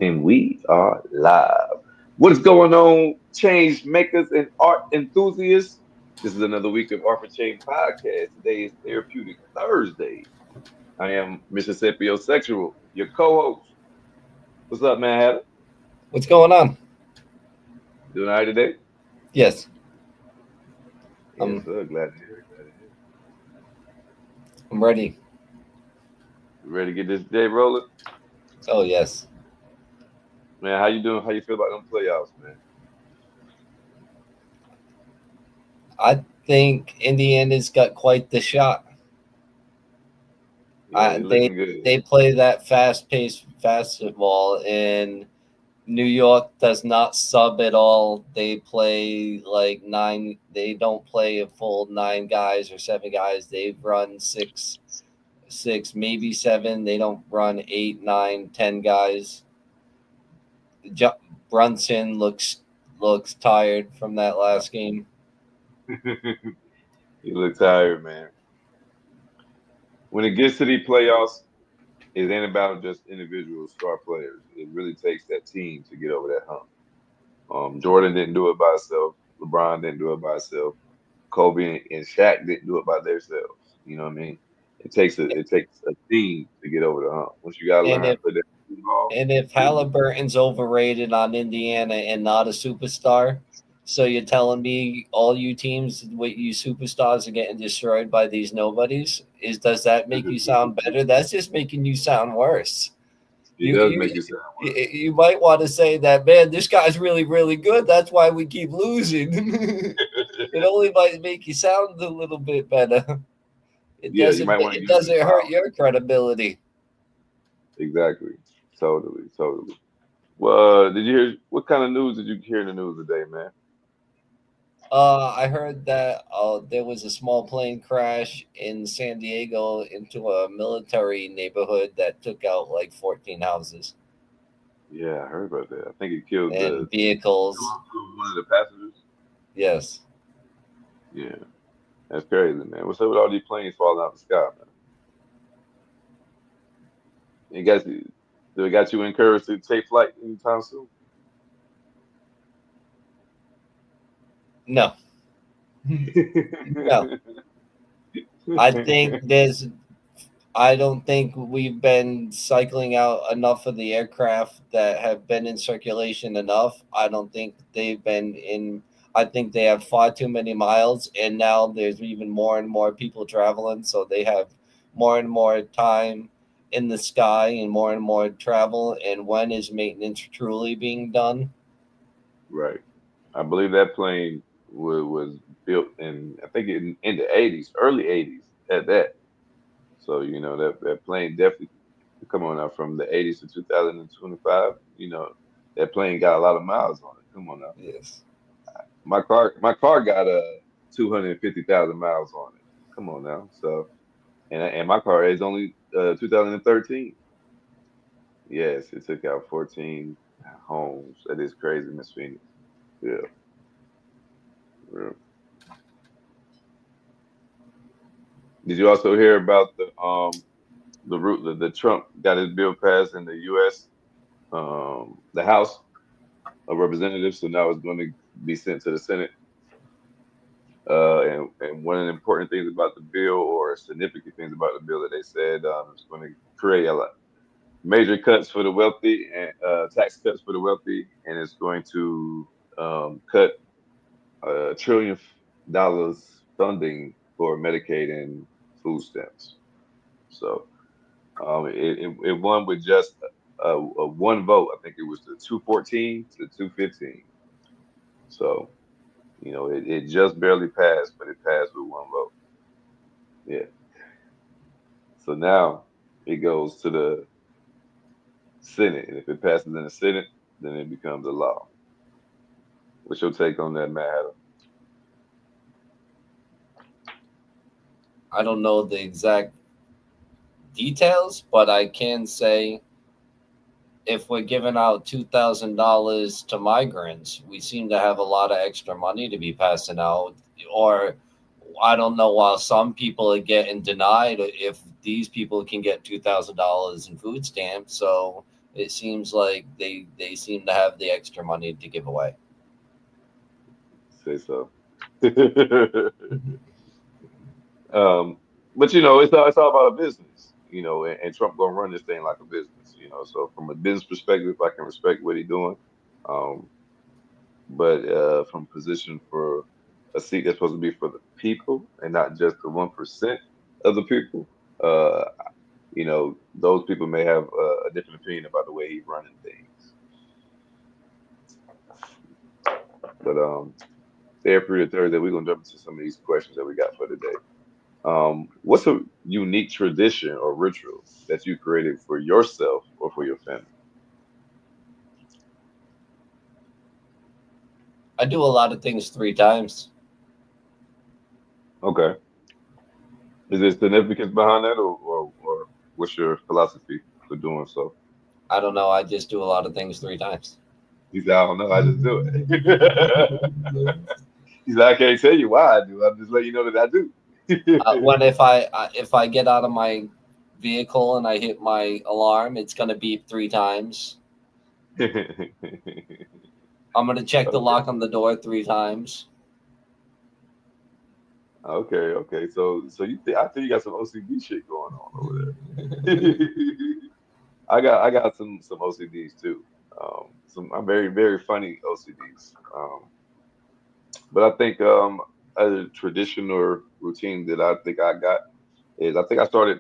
And we are live. What is going on, change makers and art enthusiasts? This is another week of Art for Change podcast. Today is Therapeutic Thursday. I am Mississippi Sexual, your co-host. What's up, man? Hatter? What's going on? Doing all right today? Yes, Yes, I'm sir. Glad to hear it. Glad to hear it. I'm ready. You ready to get this day rolling? Oh yes, Man, how you doing? How you feel about them playoffs, man? I think Indiana's got quite the shot. Yeah, they're They looking good. they play that fast-paced basketball, and New York does not sub at all. They play like nine. They don't play a full nine guys or seven guys. They run six, maybe seven. They don't run eight, nine, 10 guys. Ju- Brunson looks tired from that last game. You look tired, man. When it gets to the playoffs, it ain't about just individual star players. It really takes that team to get over that hump. Jordan didn't do it by himself. LeBron didn't do it by himself. Kobe and Shaq didn't do it by themselves. You know what I mean? It takes a team to get over the hump. Once you gotta learn And how to if play that ball, And if you'll be Halliburton's overrated on Indiana and not a superstar, so you're telling me all you teams with you superstars are getting destroyed by these nobodies? Does that make you sound better? That's just making you sound worse. it You does you make it sound you might want to say that, man, this guy's really good. That's why we keep losing. It only might make you sound a little bit better. It yeah, you doesn't might want to it use the doesn't hurt smile. your credibility. Exactly. Totally, totally. Well, did you hear what kind of news did you hear in the news today, man? I heard that there was a small plane crash in San Diego into a military neighborhood that took out like 14 houses Yeah, I heard about that. I think it killed and the vehicles. one of the passengers. Yes. Yeah, that's crazy, man. What's up with all these planes falling out the sky, man? You guys, do it got you encouraged to take flight anytime soon? No. No. I think there's. I don't think we've been cycling out enough of the aircraft that have been in circulation enough. I don't think they've been in. I think they have far too many miles, and now there's even more and more people traveling, so they have more and more time in the sky and more travel. And when is maintenance truly being done? Right. I believe that plane was built in, I think in the 80s, early 80s at that. So, that plane definitely, come on now, from the 80s to 2025, that plane got a lot of miles on it. Come on now. Yes. My car got 250,000 miles on it. Come on now. So, and my car is only 2013. Yes, it took out 14 homes. That is crazy, Miss Phoenix. Yeah. Yeah. Did you also hear about the Trump got his bill passed in the U.S. The House of Representatives, so now it's going to be sent to the Senate. And one of the important things about the bill, or significant things about the bill, that they said it's going to create a lot major cuts for the wealthy and tax cuts for the wealthy, and it's going to cut $1 trillion funding for Medicaid and food stamps. So it won with just a one vote. I think it was the 214 to 215. So it just barely passed, but it passed with one vote. Yeah. So now it goes to the Senate, and if it passes in the Senate, then it becomes a law. What's your take on that, matter? I don't know the exact details, but I can say if we're giving out $2,000 to migrants, we seem to have a lot of extra money to be passing out. Or I don't know why some people are getting denied if these people can get $2,000 in food stamps. So It seems like they seem to have the extra money to give away. Say so. um, but it's all about a business, and Trump gonna run this thing like a business, So from a business perspective, I can respect what he's doing. Um, but from position for a seat that's supposed to be for the people and not just the 1% of the people, uh, those people may have a different opinion about the way he's running things. But Therapeutic Thursday, we're gonna jump into some of these questions that we got for today. What's a unique tradition or ritual that you created for yourself or for your family? I do a lot of things 3 times. Okay. Is there significance behind that, or what's your philosophy for doing so? I don't know. I just do a lot of things 3 times. He said, I don't know, I just do it. He said, I can't tell you why I do. I'm just letting you know that I do. When if I get out of my vehicle and I hit my alarm, it's gonna beep 3 times. I'm gonna check the Okay. lock on the door 3 times. Okay. So I think you got some OCD shit going on over there. I got some OCDs too. Some I'm very very funny OCDs. But I think a traditional routine that I think I got is I think I started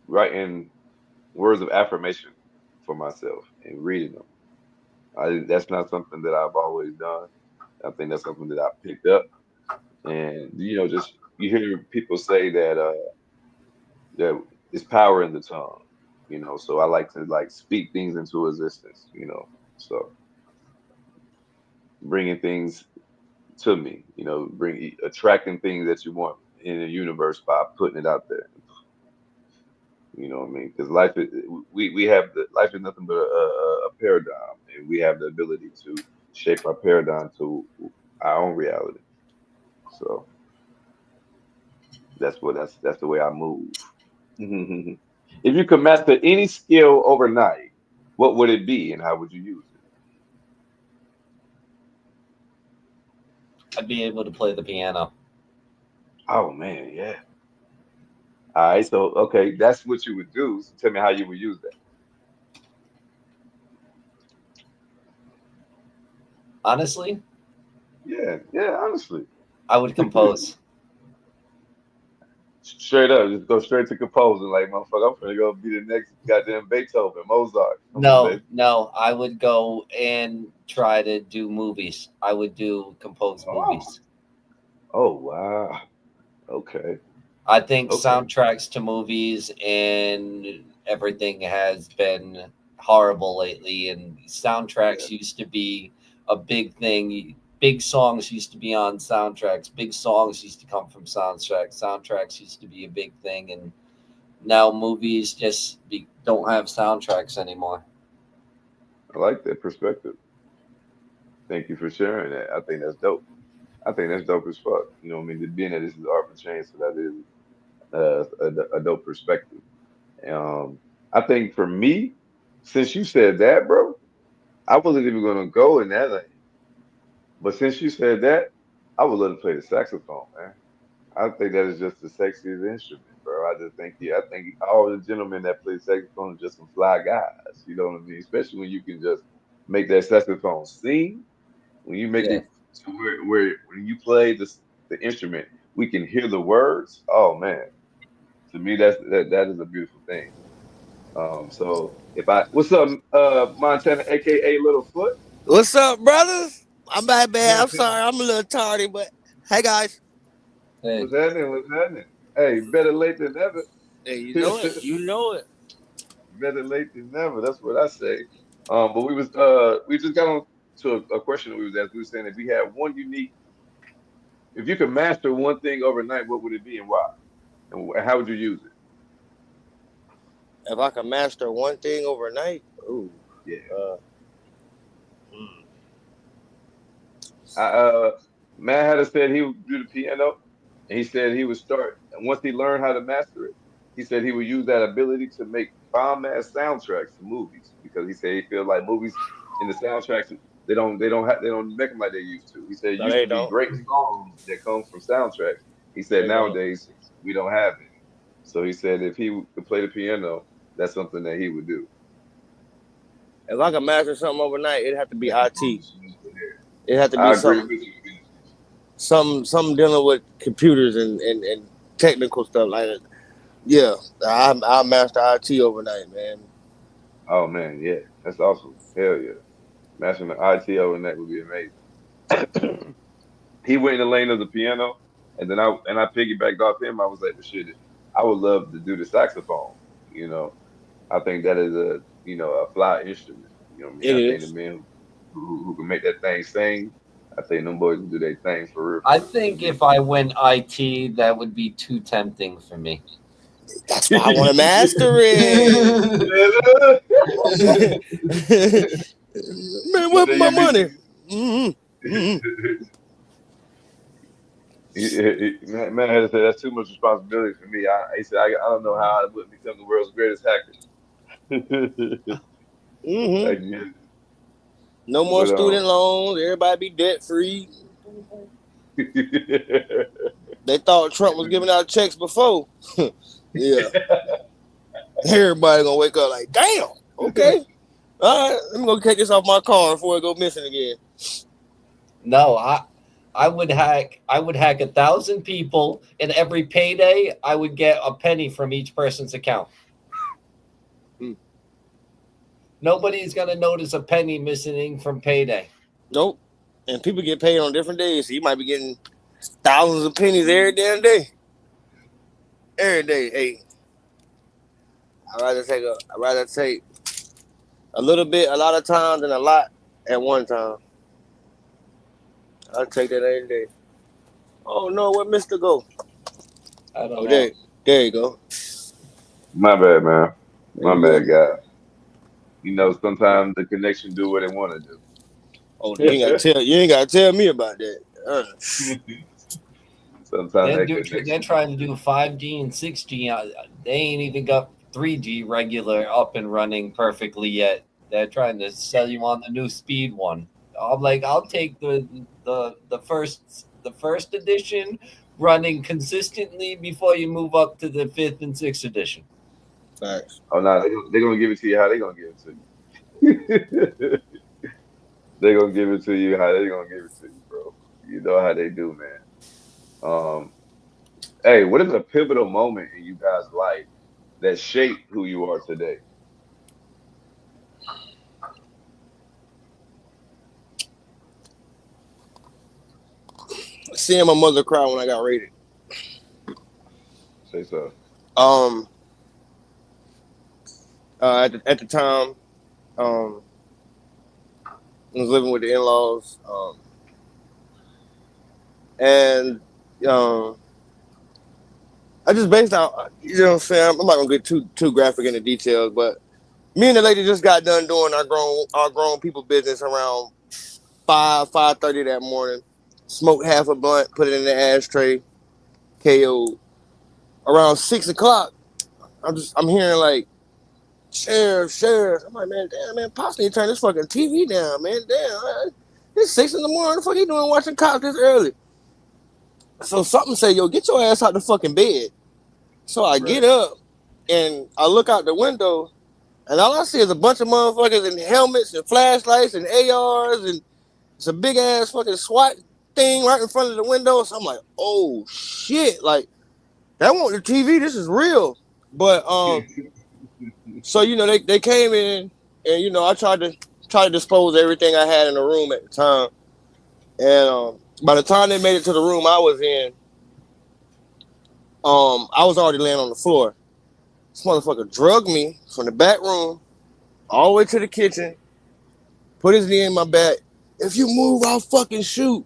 writing words of affirmation for myself and reading them. That's not something that I've always done. I think that's something that I picked up, and just you hear people say that it's power in the tongue. So I like to like speak things into existence. So bringing things to me, attracting things that you want in the universe by putting it out there. You know what I mean? Because we have life is nothing but a paradigm, and we have the ability to shape our paradigm to our own reality. So that's the way I move. If you could master any skill overnight, what would it be, and how would you use it? I'd be able to play the piano. Oh man, yeah. All right, so okay, that's what you would do. So tell me how you would use that. Honestly, Yeah, yeah, honestly. I would compose. Straight up, just go straight to composing. Like, motherfucker, I'm finna go be the next goddamn Beethoven, Mozart. Come on, No, baby. no, I would go and try to do movies. I would do compose Oh, movies. oh wow. Okay, I think okay. soundtracks to movies and everything has been horrible lately, and Yeah, soundtracks used to be a big thing. Big songs used to be on soundtracks. Big songs used to come from soundtracks. Soundtracks used to be a big thing, and now movies don't have soundtracks anymore. I like that perspective. Thank you for sharing that. I think that's dope. I think that's dope as fuck. You know what I mean? Being that this is art for change, so that is a dope perspective. Um, I think for me, since you said that, bro, I wasn't even gonna go in that lane. But since you said that, I would love to play the saxophone, man. I think that is just the sexiest instrument, bro. I just think, yeah, I think all the gentlemen that play saxophone are just some fly guys. You know what I mean? Especially when you can just make that saxophone sing. When you make Yeah, it to where when you play the instrument, we can hear the words. Oh man, to me that is a beautiful thing. So if I what's up, Montana, aka Littlefoot? What's up, brothers? I'm back, man. I'm sorry, I'm a little tardy, but hey, guys. hey, What's happening? What's happening? Hey, better late than never. Hey, you know it. You know it. Better late than never. That's what I say. But we just got on to a question that we was asking. We were saying if we had one unique, if you could master one thing overnight, what would it be and why? And how would you use it? If I can master one thing overnight, ooh, Yeah. uh, hmm. I, Matt had said he would do the piano, and he said he would start. And once he learned how to master it, he said he would use that ability to make bomb ass soundtracks to movies because he said he feels like movies in the soundtracks they don't make them like they used to. He said it No, used they to be don't. great songs that come from soundtracks. He said They don't. nowadays we don't have any. So he said if he could play the piano, that's something that he would do. If I could master something overnight, it'd have to be IT. It had to be I agree something, with you. something dealing with computers and technical stuff like that. Yeah, I master IT overnight, man. Oh man, yeah, that's awesome. Hell yeah, mastering the IT overnight would be amazing. He went in the lane of the piano, and then I piggybacked off him. I was like, well, shit, I would love to do the saxophone. You know, I think that is a fly instrument. You know what I mean? It I think the is. men who can make that thing sing, I think them boys can do their thing I for real. think if I went IT, that would be too tempting for me. That's why I want to master it. Man, You where's say my you money? be. Mm-hmm. Man had to say that's too much responsibility for me. He said I don't know how I would become the world's greatest hacker. I Mm-hmm. get it. No more But student loans. Everybody be debt free. They thought Trump was giving out checks before. Yeah. Everybody gonna wake up like, damn. Okay. All right. Let me go take this off my car before it go missing again. No, I would hack 1,000 people, and every payday I would get a penny from each person's account. Hmm. Nobody's gonna notice a penny missing from payday. Nope. And people get paid on different days, so you might be getting thousands of pennies every damn day. Every day. Hey, I'd rather take a little bit, a lot of time than a lot at one time. I'll take that every day. Oh no, where Mister go? I don't Oh, know. there you go. My bad, man. There My you go. bad, guy. Sometimes the connection do what they want to Oh, do. you ain't gotta tell me about that. Sometimes that They're connection. trying to do 5G and 6G. They ain't even got 3G regular up and running perfectly yet. They're trying to sell you on the new speed one. I'm like, I'll take the first edition running consistently before you move up to the fifth and sixth edition. Facts. Oh no, they're gonna give it to you how they gonna give it to you. They're gonna give it to you how they gonna give it to you, bro. You know how they do, man. Um, hey, what is a pivotal moment in you guys' life that shaped who you are today? Seeing my mother cry when I got raided. Say so. Um, at the time, um, I was living with the in laws. And um, I just based out. You know what I'm saying? I'm not gonna get too graphic in the details, but me and the lady just got done doing our grown people business around 5:30 that morning. Smoked half a blunt, put it in the ashtray, KO. Around 6 o'clock, I'm hearing like sheriff. I'm like, man, damn, man, Pops need to turn this fucking TV down, man. Damn, man. It's 6 in the morning. What the fuck you doing watching cops this early? So something say, yo, get your ass out the fucking bed. So I Right. get up and I look out the window, and all I see is a bunch of motherfuckers in helmets and flashlights and ARs, and it's a big ass fucking SWAT thing right in front of the window. So I'm like, oh shit, like that wasn't the TV. This is real. But so they came in, and I tried to dispose of everything I had in the room at the time. And by the time they made it to the room I was in, I was already laying on the floor. This motherfucker drugged me from the back room all the way to the kitchen, put his knee in my back. If you move, I'll fucking shoot.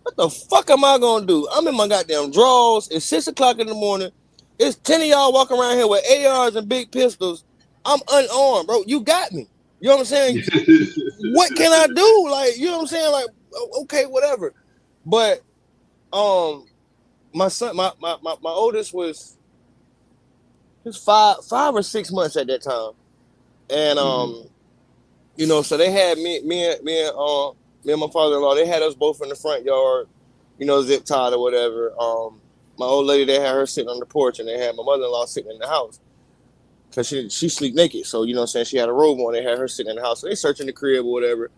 What the fuck am I gonna do? I'm in my goddamn drawers. It's 6 o'clock in the morning. It's 10 of y'all walking around here with ARs and big pistols. I'm unarmed, bro. You got me. You know what I'm saying? What can I do? Like, you know what I'm saying? Like, okay, whatever. But my son, my oldest was was 5 or 6 months at that time, and so they had me and my father-in-law. They had us both in the front yard, zip tied or whatever. My old lady, they had her sitting on the porch, and they had my mother-in-law sitting in the house because she sleep naked. So what I'm saying, she had a robe on. They had her sitting in the house. So they searching the crib or whatever,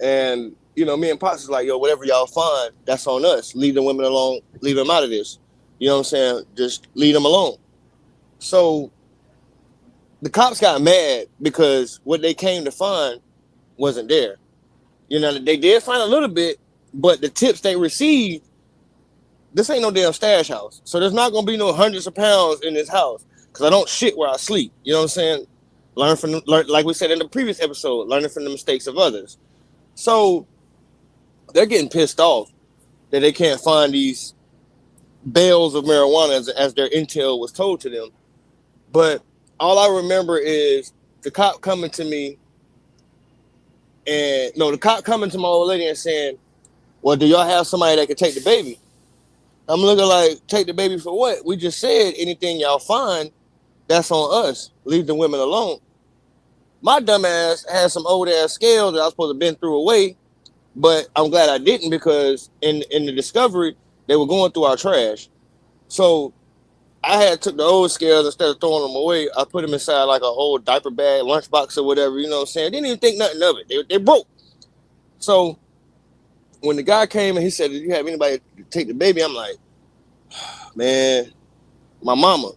and me and Pops is like, yo, whatever y'all find, that's on us. Leave the women alone. Leave them out of this. You know what I'm saying? Just leave them alone. So the cops got mad because what they came to find wasn't there. They did find a little bit, but the tips they received, this ain't no damn stash house. So there's not gonna be no hundreds of pounds in this house because I don't shit where I sleep. You know what I'm saying? Like we said in the previous episode, learning from the mistakes of others. So they're getting pissed off that they can't find these bales of marijuana as their intel was told to them. But all I remember is the cop coming to me, and no, the cop coming to my old lady and saying, well, do y'all have somebody that can take the baby? I'm looking like, take the baby for what? We just said anything y'all find, that's on us. Leave the women alone. My dumb ass had some old ass scales that I was supposed to been through away, but I'm glad I didn't because in the discovery, they were going through our trash. So I had took the old scales instead of throwing them away. I put them inside like an old diaper bag, lunchbox or whatever, you know what I'm saying? Didn't even think nothing of it. They broke. So when the guy came and he said, did you have anybody take the baby? I'm like, man, my mama.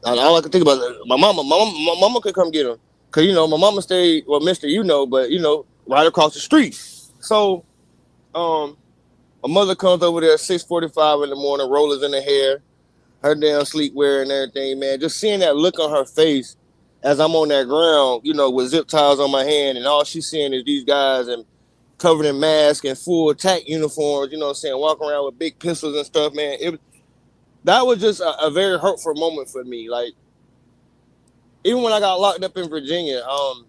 And all I could think about is my mama could come get him. Cause my mama stayed, well, Mr. But right across the street. So my mother comes over there at 6:45 in the morning, rollers in her hair, her damn sleepwear and everything, man. Just seeing that look on her face as I'm on that ground, with zip ties on my hand, and all she's seeing is these guys and covered in masks and full attack uniforms, you know what I'm saying, walking around with big pistols and stuff, man. That was just a very hurtful moment for me. Like, even when I got locked up in Virginia, so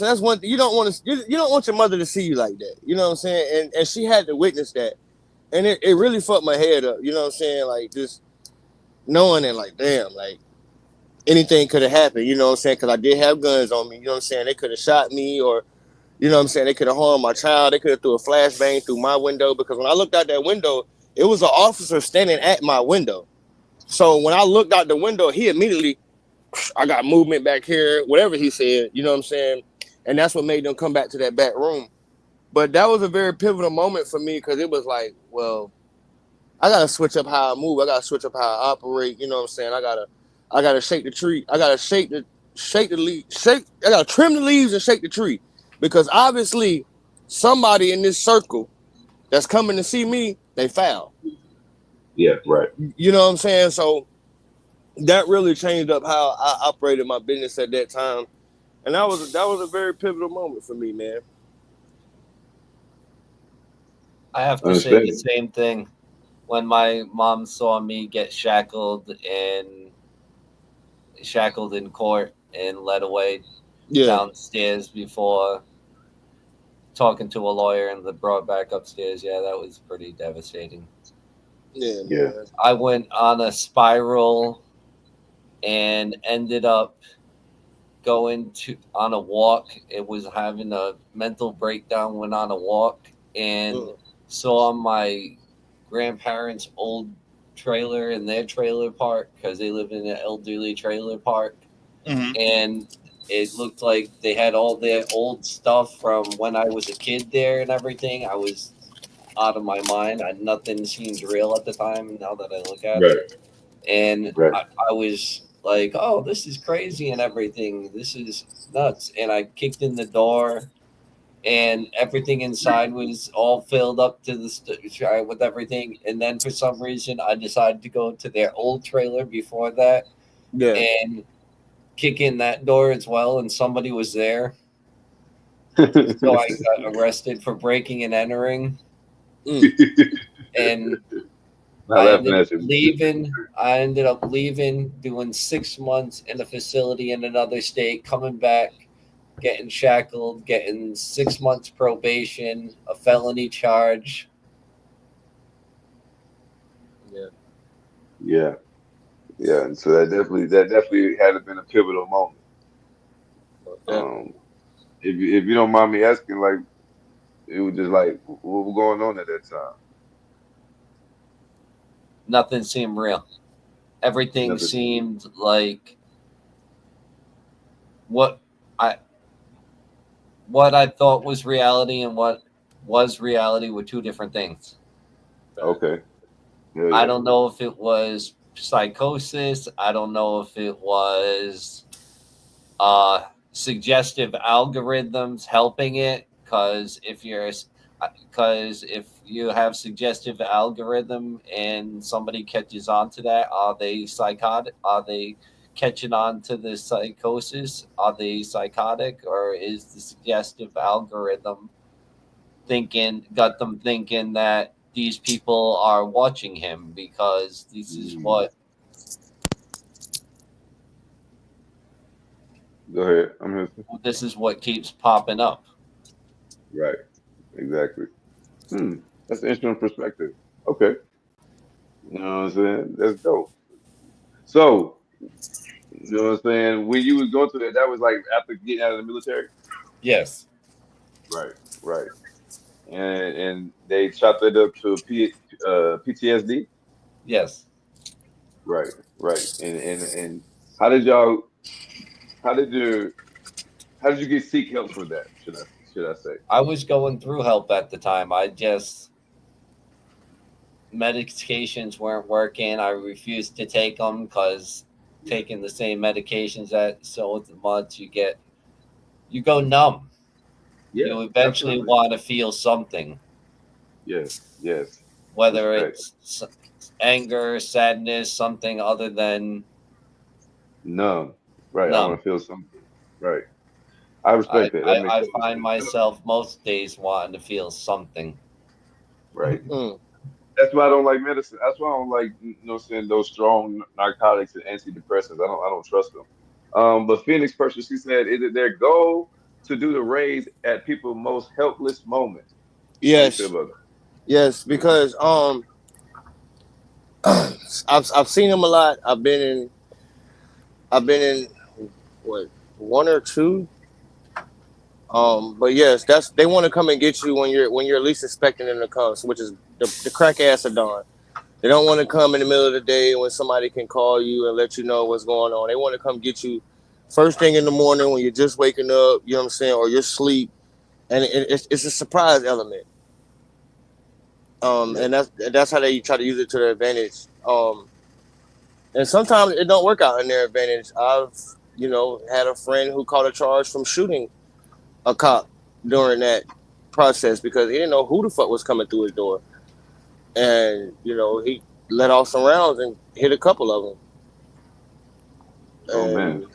that's one thing. You don't want your mother to see you like that. You know what I'm saying? And she had to witness that. And it really fucked my head up. You know what I'm saying? Like, just knowing it, like, damn, like, anything could have happened. You know what I'm saying? Because I did have guns on me. You know what I'm saying? They could have shot me, or, you know what I'm saying? They could have harmed my child. They could have threw a flashbang through my window. Because when I looked out that window, it was an officer standing at my window. So when I looked out the window, he immediately, I got movement back here, whatever he said, you know what I'm saying? And that's what made them come back to that back room. But that was a very pivotal moment for me because it was like, well, I gotta switch up how I move. I gotta switch up how I operate. You know what I'm saying? I gotta shake the tree. I gotta shake the leaf. I gotta trim the leaves and shake the tree because obviously somebody in this circle that's coming to see me, they foul. Yeah, right. You know what I'm saying? So that really changed up how I operated my business at that time, and that was a very pivotal moment for me, man. I have to say the Understand? same thing. When my mom saw me get shackled in court and led away Yeah, downstairs before talking to a lawyer and then brought back upstairs, yeah, that was pretty devastating. yeah, Yeah. man. I went on a spiral and ended up going to on a walk. It was having a mental breakdown. Went on a walk and Mm. saw my grandparents' old trailer in their trailer park because they live in an elderly trailer park, Mm-hmm. and it looked like they had all their old stuff from when I was a kid there and everything. I was out of my mind. Nothing seemed real at the time. Now that I look at it, Right. and Right. I was like, "Oh, this is crazy and everything. This is nuts." And I kicked in the door, and everything inside was all filled up to with everything. And then for some reason, I decided to go to their old trailer before that Yeah. and kick in that door as well. And somebody was there, so I got arrested for breaking and entering. Mm. And Not laughing at you. I ended up leaving, doing 6 months in a facility in another state, coming back, getting shackled, getting 6 months probation, a felony charge. Yeah. Yeah. Yeah, and so that definitely had been a pivotal moment. Yeah. Um, if you don't mind me asking, like it was just like what was going on at that time? Nothing seemed real. Everything Nothing. seemed like what I what I thought was reality and what was reality were two different things. Okay. Yeah, I yeah. don't know if it was psychosis. I don't know if it was suggestive algorithms helping it. Because if you have suggestive algorithm and somebody catches on to that, are they psychotic? Are they catching on to the psychosis? Are they psychotic, or is the suggestive algorithm thinking got them thinking that these people are watching him because Mm. Go ahead. I'm listening. this is what keeps popping up. Right. Exactly. That's an interesting perspective. Okay. You know what I'm saying? That's dope. So, you know what I'm saying? When you was going through that, that was like after getting out of the military? Yes. Right. Right. And they chopped it up to PTSD? Yes. Right. Right. And how did y'all how did you how did you get seek help for that? Should I say? I was going through help at the time. I just medications weren't working. I refused to take them because taking the same medications at so much you go numb. Yeah, You eventually absolutely. want to feel something, Yes, yes. whether Respect. it's anger, sadness, something other than Numb. Right. I want numb. to feel something. Right. I I, respect that. That I, makes I total find sense. myself most days wanting to feel something. Right. Mm. That's why I don't like medicine. That's why I don't like, saying those strong narcotics and antidepressants. I don't trust them. But Phoenix person, she said, is it their goal to do the raise at people's most helpless moment? How you feel Yes, about yes, that? Hmm. because I've seen them a lot. I've been in what, one or two. But yes, that's they want to come and get you when you're least expecting them to come, which is the crack ass of dawn. They don't want to come in the middle of the day when somebody can call you and let you know what's going on. They want to come get you first thing in the morning when you're just waking up. You know what I'm saying, or you're asleep, and it's a surprise element. Yeah. And that's how they try to use it to their advantage. And sometimes it don't work out in their advantage. I've had a friend who caught a charge from shooting a cop during that process because he didn't know who the fuck was coming through his door, and he let off some rounds and hit a couple of them, Oh man. and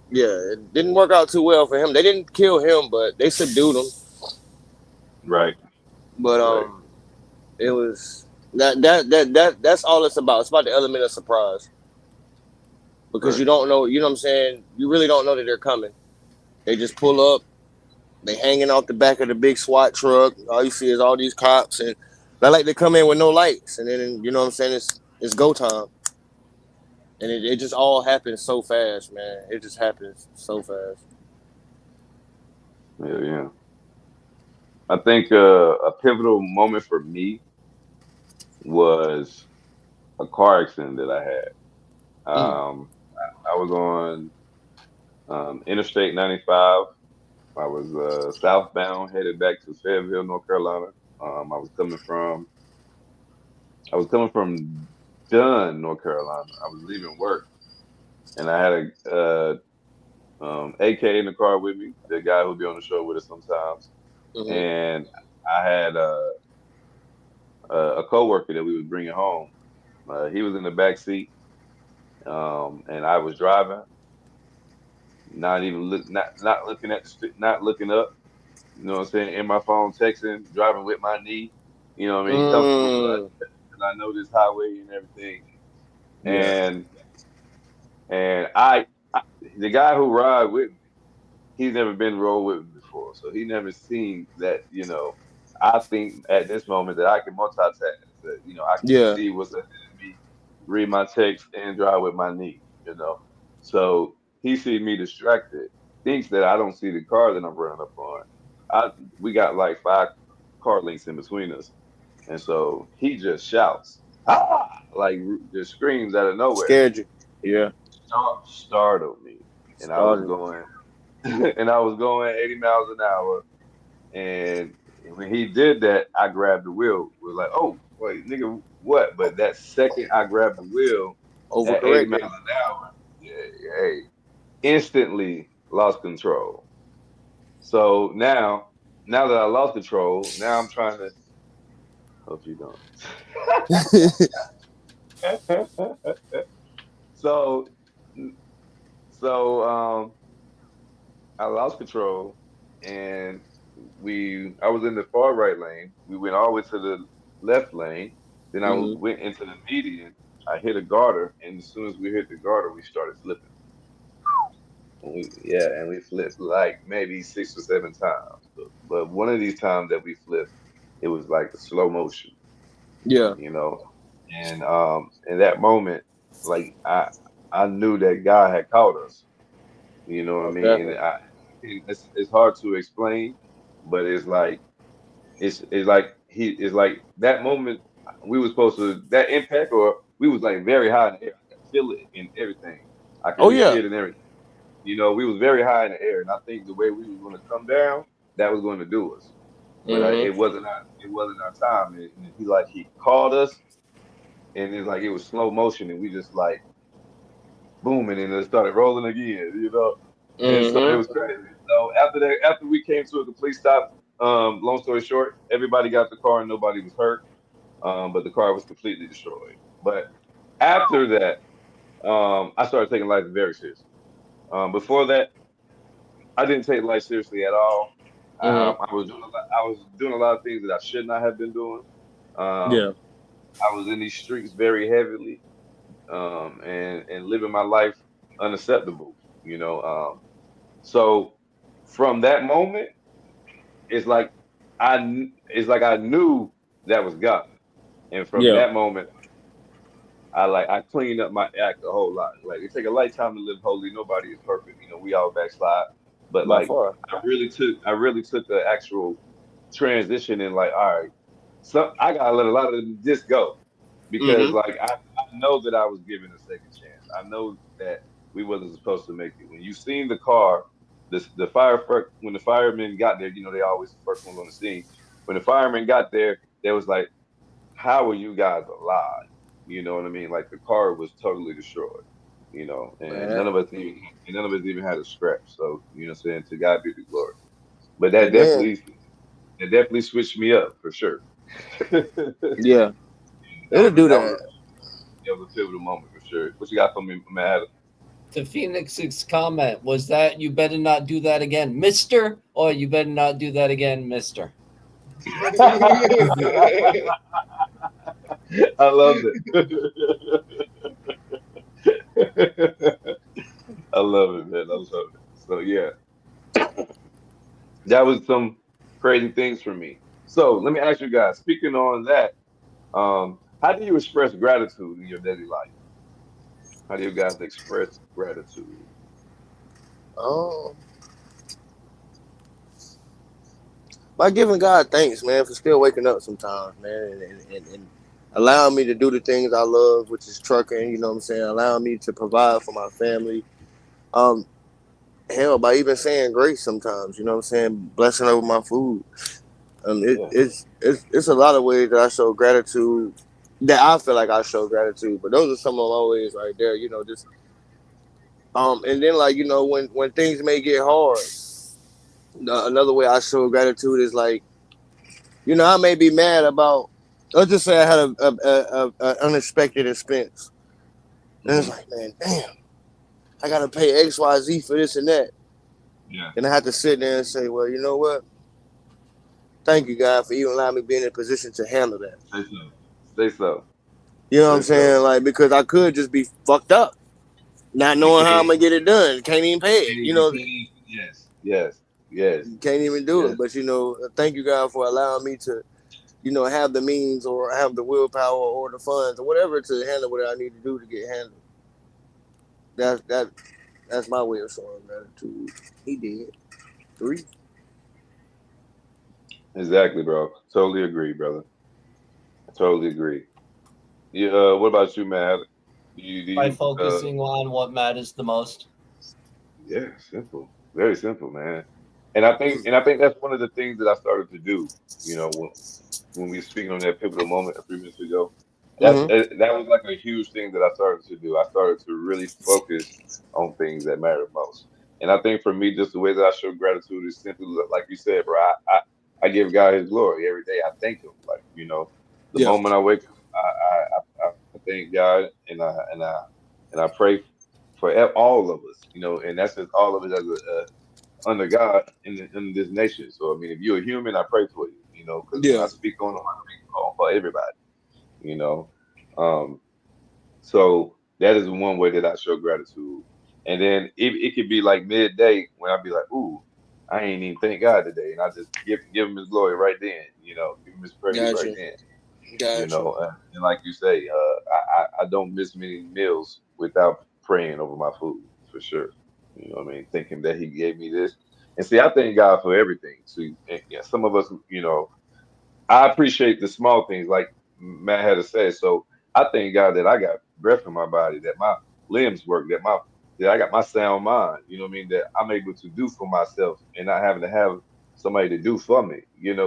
yeah, it didn't work out too well for him. They didn't kill him, but they subdued him. Right. But Right. it was that's all it's about. It's about the element of surprise because Right. you don't know. You know what I'm saying? You really don't know that they're coming. They just pull up. They hanging off the back of the big SWAT truck. All you see is all these cops, and they like to come in with no lights, and then you know what I'm saying? It's go time, and it just all happens so fast, man. It just happens so fast. Yeah. Yeah. I think a pivotal moment for me was a car accident that I had. Mm, I was on Interstate 95. I was southbound, headed back to Fayetteville, North Carolina. Um, I was coming from I was coming from Dunn, North Carolina. I was leaving work, and I had a AK in the car with me, the guy who'd be on the show with us sometimes, mm-hmm, and I had a coworker that we was bringing home. He was in the back seat, and I was driving, not looking at not looking up. You know what I'm saying? In my phone, texting, driving with my knee. You know what I mean? Comfortable mm, because I know this highway and everything. yeah, And and the guy who ride with me, he's never been roll with me before, so he never seen that. I think at this moment that I can multitask. That I can yeah, see what's ahead of me. read my text, and drive with my knee. So he see me distracted, thinks that I don't see the car that I'm running up on. I We got like 5 car lengths in between us, and so he just shouts, ah, like just screams out of nowhere. Scared you. Yeah. Startled me, and I was Started. going, and I was going 80 miles an hour. And when he did that, I grabbed the wheel. We're like, oh, wait, nigga, what? But that second I grabbed the wheel at 80 miles Overcorrected. an hour, yeah, hey, instantly lost control. So now that I lost control, now I'm trying to hope you don't. so so I lost control, and I was in the far right lane. We went all the way to the left lane. Then I Hmm. went into the median. I hit a garter, and as soon as we hit the garter, we started flipping. And we flipped like maybe 6 or 7 times. But one of these times that we flipped, it was like the slow motion, Yeah. you know. And in that moment, like I knew that God had caught us. You know what I Most mean? definitely. It's hard to explain, but it's like it's like that moment we were supposed to that impact, or we was like very high in the air. I could feel it in everything. I could Oh reach yeah. it and everything. We was very high in the air, and I think the way we was going to come down, that was going to do us. But Hmm. it wasn't our time, and he called us, and it's like it was slow motion, and we just like booming, and it started rolling again. And so it Hmm. was crazy. So after that, after we came to a complete stop, long story short, everybody got the car and nobody was hurt. But the car was completely destroyed. But after that, I started taking life very seriously. Before that, I didn't take life seriously at all. Hmm. I was doing a lot of things that I should not have been doing. Yeah. Um, I was in these streets very heavily, and living my life unacceptable. So from that moment, it's like it's like I knew that was God, and from Yeah. that moment, I cleaned up my act a whole lot. Like it take a lifetime to live holy. Nobody is perfect. We all backslide, but By like far. I really took the actual transition and like, all right, so I gotta let a lot of this go because Hmm. like I know that I was given a second chance. I know that we wasn't supposed to make it. When you seen the car, when the firemen got there, they always the first ones on the scene. When the firemen got there, they was like, "How are you guys alive?" You know what I mean? Like the car was totally destroyed. And Man. none of us even had a scratch. So what I'm saying, to God be the glory. But that Amen. definitely switched me up for sure. that Yeah. It'll was a, do that was that. a, that was a pivotal moment for sure. What you got for me, man? To Phoenix's comment, was that you better not do that again, Mister, or you better not do that again, Mister? I loved it. I love it, man. I love it. So yeah, that was some crazy things for me. So let me ask you guys. Speaking on that, how do you express gratitude in your daily life? How do you guys express gratitude? Oh, by giving God thanks, man, for still waking up sometimes, man, and allowing me to do the things I love, which is trucking. You know what I'm saying? Allowing me to provide for my family. Um, Hell, by even saying grace sometimes. You know what I'm saying? Blessing over my food. Yeah. It's a lot of ways that I show gratitude. That I feel like I show gratitude, but those are some of my ways right there. Just and then like when things may get hard. Another way I show gratitude is like I may be mad about. Let's just say I had a unexpected expense, and it's Hmm. like, man, damn, I gotta pay XYZ for this and that, Yeah. and I have to sit there and say, well, you know what? Thank you, God, for even allowing me being in a position to handle that. Say so. Say so. You know what I'm Say so. saying? Like because I could just be fucked up, not And knowing how I'm gonna get it done. Can't even pay it. can't even, yes, yes, yes, Can't even do yes. it. But thank you, God, for allowing me to have the means or have the willpower or the funds or whatever to handle what I need to do to get handled. That that's my way of showing gratitude. He did 3. Exactly, bro. Totally agree, brother. I totally agree. Yeah. What about you, Matt? Do By you? focusing on what matters the most. Yeah, simple. Very simple, man. And I think that's one of the things that I started to do. You know, when we were speaking on that pivotal moment a few minutes ago, Mm-hmm. that was like a huge thing that I started to do. I started to really focus on things that matter most. And I think for me, just the way that I show gratitude is simply like you said, bro. I give God His glory every day. I thank Him. Like the Yeah. moment I wake up, I thank God and I pray for all of us. And that's just all of us as under God in this nation. So I mean, if you're a human, I pray for you. Because when I Yeah. speak on them, I speak on for everybody. You know, um, so that is one way that I show gratitude. And then it could be like midday when I be like, "Ooh, I ain't even thank God today," and I just give Him His glory right then. Give Him His praise right Gotcha. then. Gotcha. And like you say, I don't miss many meals without praying over my food for sure. You know what I mean? Thinking that He gave me this, and see, I thank God for everything. See, and, yeah, some of us, I appreciate the small things, like Matt had to say. So I thank God that I got breath in my body, that my limbs work, that I got my sound mind. You know what I mean? That I'm able to do for myself and not having to have somebody to do for me.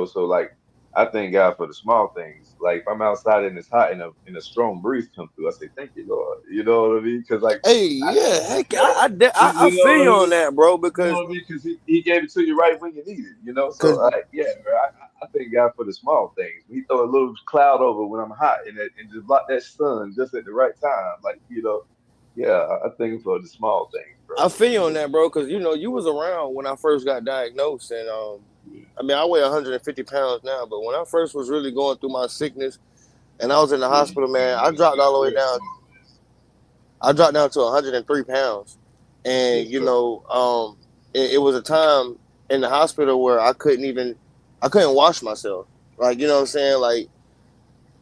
So like I thank God for the small things. Like if I'm outside and it's hot and a strong breeze come through, I say thank you, Lord. You know what I mean? Because like Hey, I, yeah, heck, you know, I you know feel what you I on mean? that, bro. You know Because what I mean? Because he gave it to you right when you need it. So because yeah, bro, I thank God for the small things. He throw a little cloud over when I'm hot and just block that sun just at the right time. Like, yeah, I thank him for the small things, bro. I feel you on that, bro. Because you was around when I first got diagnosed, and Yeah, I mean, I weigh 150 pounds now, but when I first was really going through my sickness, and I was in the yeah, hospital, man, you I was dropped all the way real down. small, man. I dropped down to 103 pounds, and Yes, sir. it was a time in the hospital where I couldn't wash myself. Like, you know what I'm saying? Like,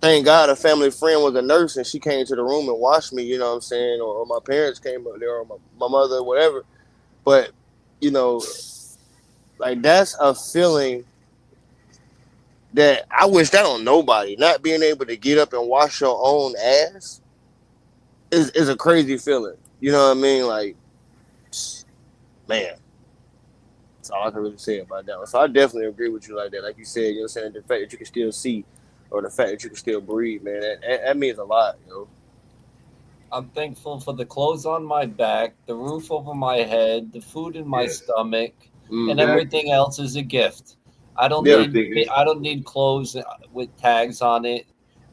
thank God a family friend was a nurse and she came to the room and washed me, you know what I'm saying? Or my parents came up there or my mother, whatever. But, you know, like that's a feeling that I wish that on nobody. Not being able to get up and wash your own ass is a crazy feeling. You know what I mean? Like, man, that's all I can really say about that one. So I definitely agree with you like that. Like you said, you know what I'm saying? The fact that you can still see or the fact that you can still breathe, man, that means a lot, I'm thankful for the clothes on my back, the roof over my head, the food in my Yes, stomach, and Mm-hmm. exactly. everything else is a gift. Yeah. Everything is I don't need clothes with tags on it.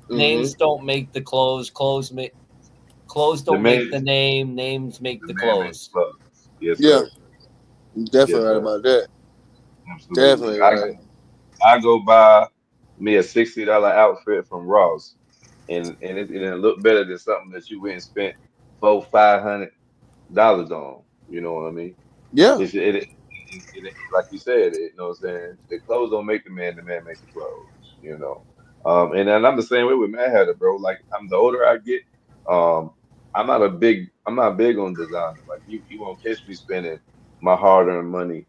Mm-hmm. Names don't make the clothes. Clothes the don't make the man. name. Names make The the man makes clothes. the clothes. Yes, Yeah. sir. Definitely Yes, right sir. about that. Absolutely. Definitely I right. I go buy me a $60 outfit from Ross, and it look better than something that you went and spent $400-500 on. You know what I mean? Yeah. Like you said, you know what I'm saying? The clothes don't make the man makes the clothes. And then I'm the same way with Mad Hatter, bro. Like I'm the older I get, um, I'm not big on designer. Like you won't catch me spending my hard earned money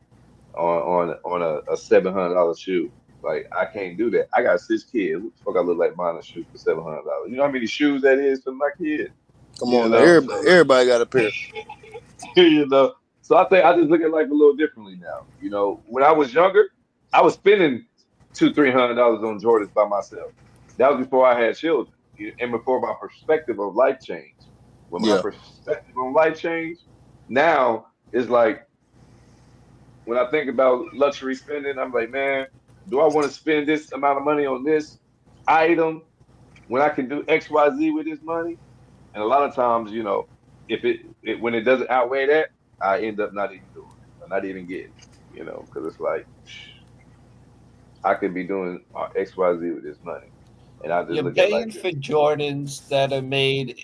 on a $700 shoe. Like I can't do that. I got 6 kids. What the fuck I look like buying a shoe for $700? You know how many shoes that is for my kid? Come You on now. know, so like Everybody got a pair. you know. So I think I just look at life a little differently now. When I was younger, I was spending $200-300 on Jordans by myself. That was before I had children, and before my perspective of life changed. When my Yeah. perspective on life changed, now it's like when I think about luxury spending, I'm like, man, do I want to spend this amount of money on this item when I can do X, Y, Z with this money? And a lot of times, if when it doesn't outweigh that, I end up not even doing it, or not even getting it, because it's like I could be doing X, Y, Z with this money, and I just You're look at life paying for different. Jordans that are made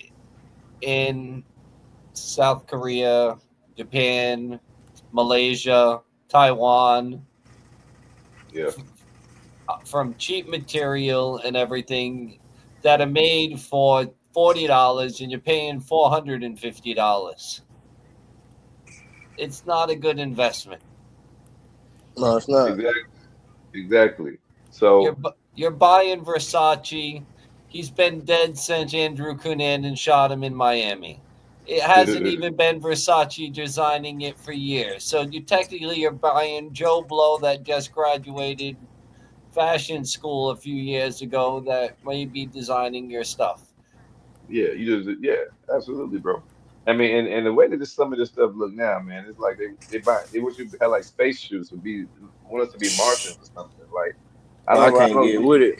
in South Korea, Japan, Malaysia, Taiwan, Yeah, from cheap material and everything that are made for $40 and you're paying $450. It's not a good investment. No, it's not. Exactly. Exactly. You're So you're buying Versace. He's been dead since Andrew Cunanan shot him in Miami. It hasn't even been Versace designing it for years. So you technically you're buying Joe Blow that just graduated fashion school a few years ago that may be designing your stuff. yeah, you just yeah, absolutely, bro. I mean, and the way that some of this stuff look now, man, it's like they wish you had like space shoes to be want us to be Martians or something. Like I I can't don't get get with it.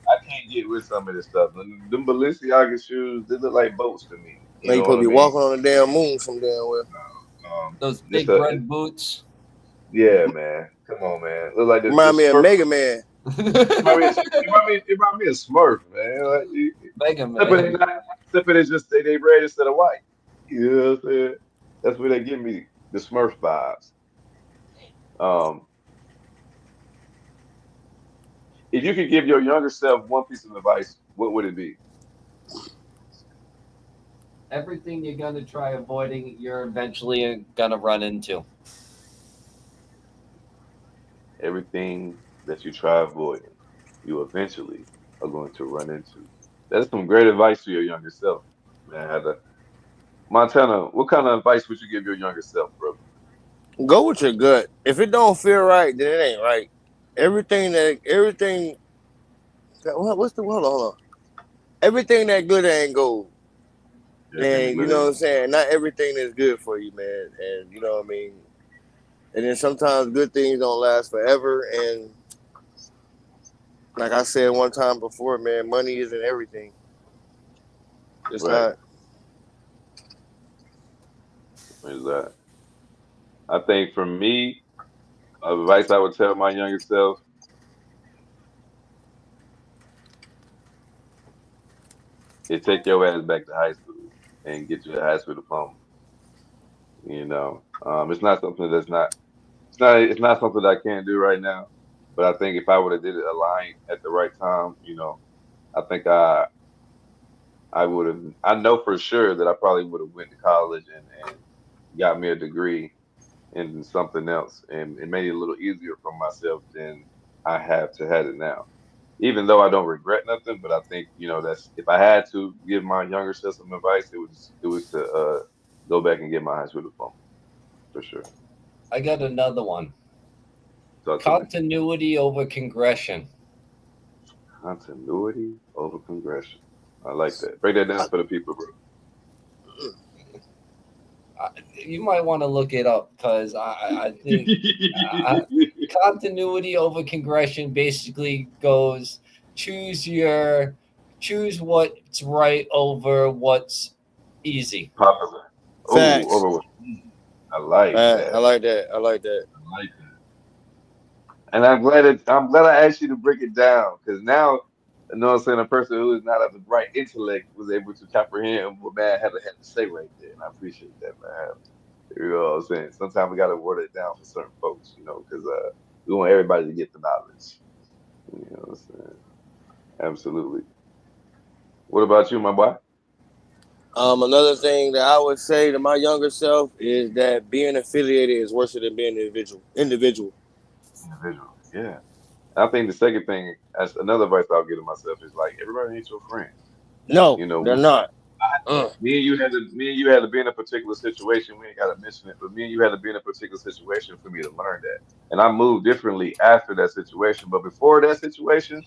I can't get with some of this stuff. Them Balenciaga shoes, they look like boats to me. You Now you know what supposed I to be mean? walking on the damn moon some damn well. Those This big red boots. yeah, man. Come on, man. Look like Remind this me of Smurf. Mega Man. It remind me of Smurf, man. Like, Mega except for they Man. not, except for they just they red instead of white. You know what I'm saying? That's where they give me the Smurf vibes. Um, if you could give your younger self one piece of advice, what would it be? Everything you're gonna try avoiding, you're eventually gonna run into. Everything that you try avoiding, you eventually are going to run into. That's some great advice to your younger self, man. Montana, what kind of advice would you give your younger self, brother? Go with your gut. If it don't feel right, then it ain't right. Everything. What's the hold on? Everything that good ain't gold. Everything that And you know what glitters. I'm saying? Not everything is good for you, man. And you know what I mean? And then sometimes good things don't last forever. And like I said one time before, man, money isn't everything. It's Right. not. Is that? I think for me, advice I would tell my younger self is take your ass back to high school and get your high school diploma. It's not something it's not something that I can't do right now. But I think if I would have did it aligned at the right time, I think I would have. I know for sure that I probably would have went to college and got me a degree in something else, and it made it a little easier for myself than I have to have it now. Even though I don't regret nothing, but I think that's if I had to give my younger self some advice, it was to go back and get my high school diploma for sure. I got another one. Talk to me. Continuity over congression. Continuity over progression. I like that. Break that down for the people, bro. You might want to look it up because I think uh, continuity over congression basically goes choose your choose what's right over what's easy. Popular. Oh, Facts. over with. I like I that. like that. I like that. I like that. And I'm glad I asked you to break it down because now, what I'm saying, a person who is not of the right intellect was able to comprehend what man had to say right there, and I appreciate that, man. You know what I'm saying? Sometimes we gotta word it down for certain folks, because we want everybody to get the knowledge. You know what I'm saying? Absolutely. What about you, my boy? Another thing that I would say to my younger self is that being affiliated is worse than being individual. Individual. Individual. Yeah. I think the second thing, as another advice I'll give to myself is like everybody ain't your friend. No, You know, they're not. me and you had to be in a particular situation. We ain't got to mention it, but me and you had to be in a particular situation for me to learn that. And I moved differently after that situation. But before that situation,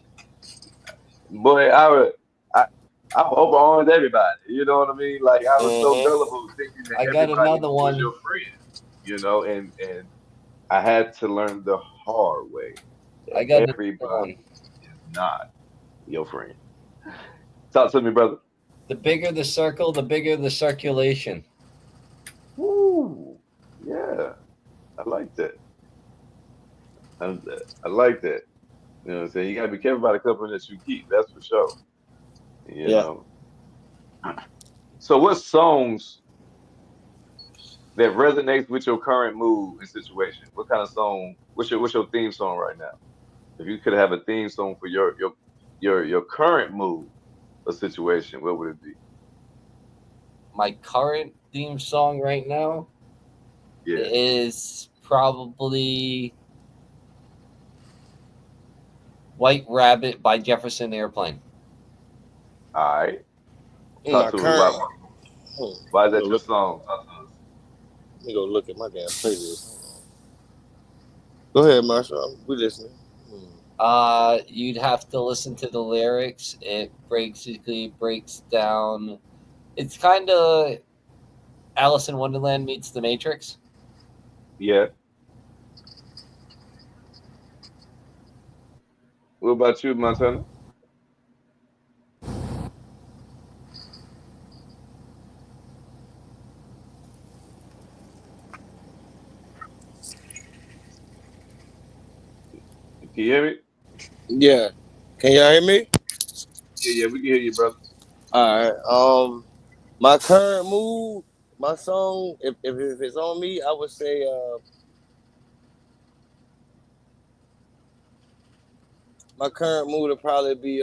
boy, I, I overarmed everybody. You know what I mean? Like I was so Mm-hmm. gullible thinking that I got everybody another was your one. friend. And I had to learn the hard way I that got another one. everybody is not your friend. Talk to me, brother. The bigger the circle, the bigger the circulation. Woo. Yeah, I like that. I like that. You know what I'm saying? You gotta be careful about the company that you keep, that's for sure. You Yeah. know. So what songs that resonates with your current mood and situation? What kind of song? What's your theme song right now? If you could have a theme song for your current mood or situation, what would it be? My current theme song right now Yeah. is probably White Rabbit by Jefferson Airplane. All right. My Talk to us. current. Why is Let me go that your look. song? Talk to us. Let me go look at my damn playlist. Go ahead, Marshall. We listening. You'd have to listen to the lyrics. It basically breaks down. It's kind of Alice in Wonderland meets The Matrix. Yeah. What about you, Montana? Can you hear me? Yeah. Can y'all hear me? Yeah, yeah, we can hear you, brother. All right. My current mood, my song, if it's on me, I would say my current mood would probably be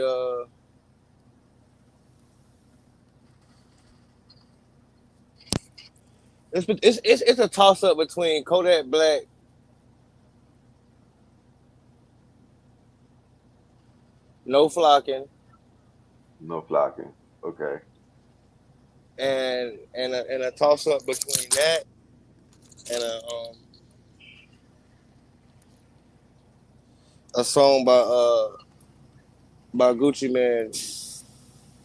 it's a toss up between Kodak Black, No Flocking, No flocking. Okay. and a toss up between that and a song by Gucci Man.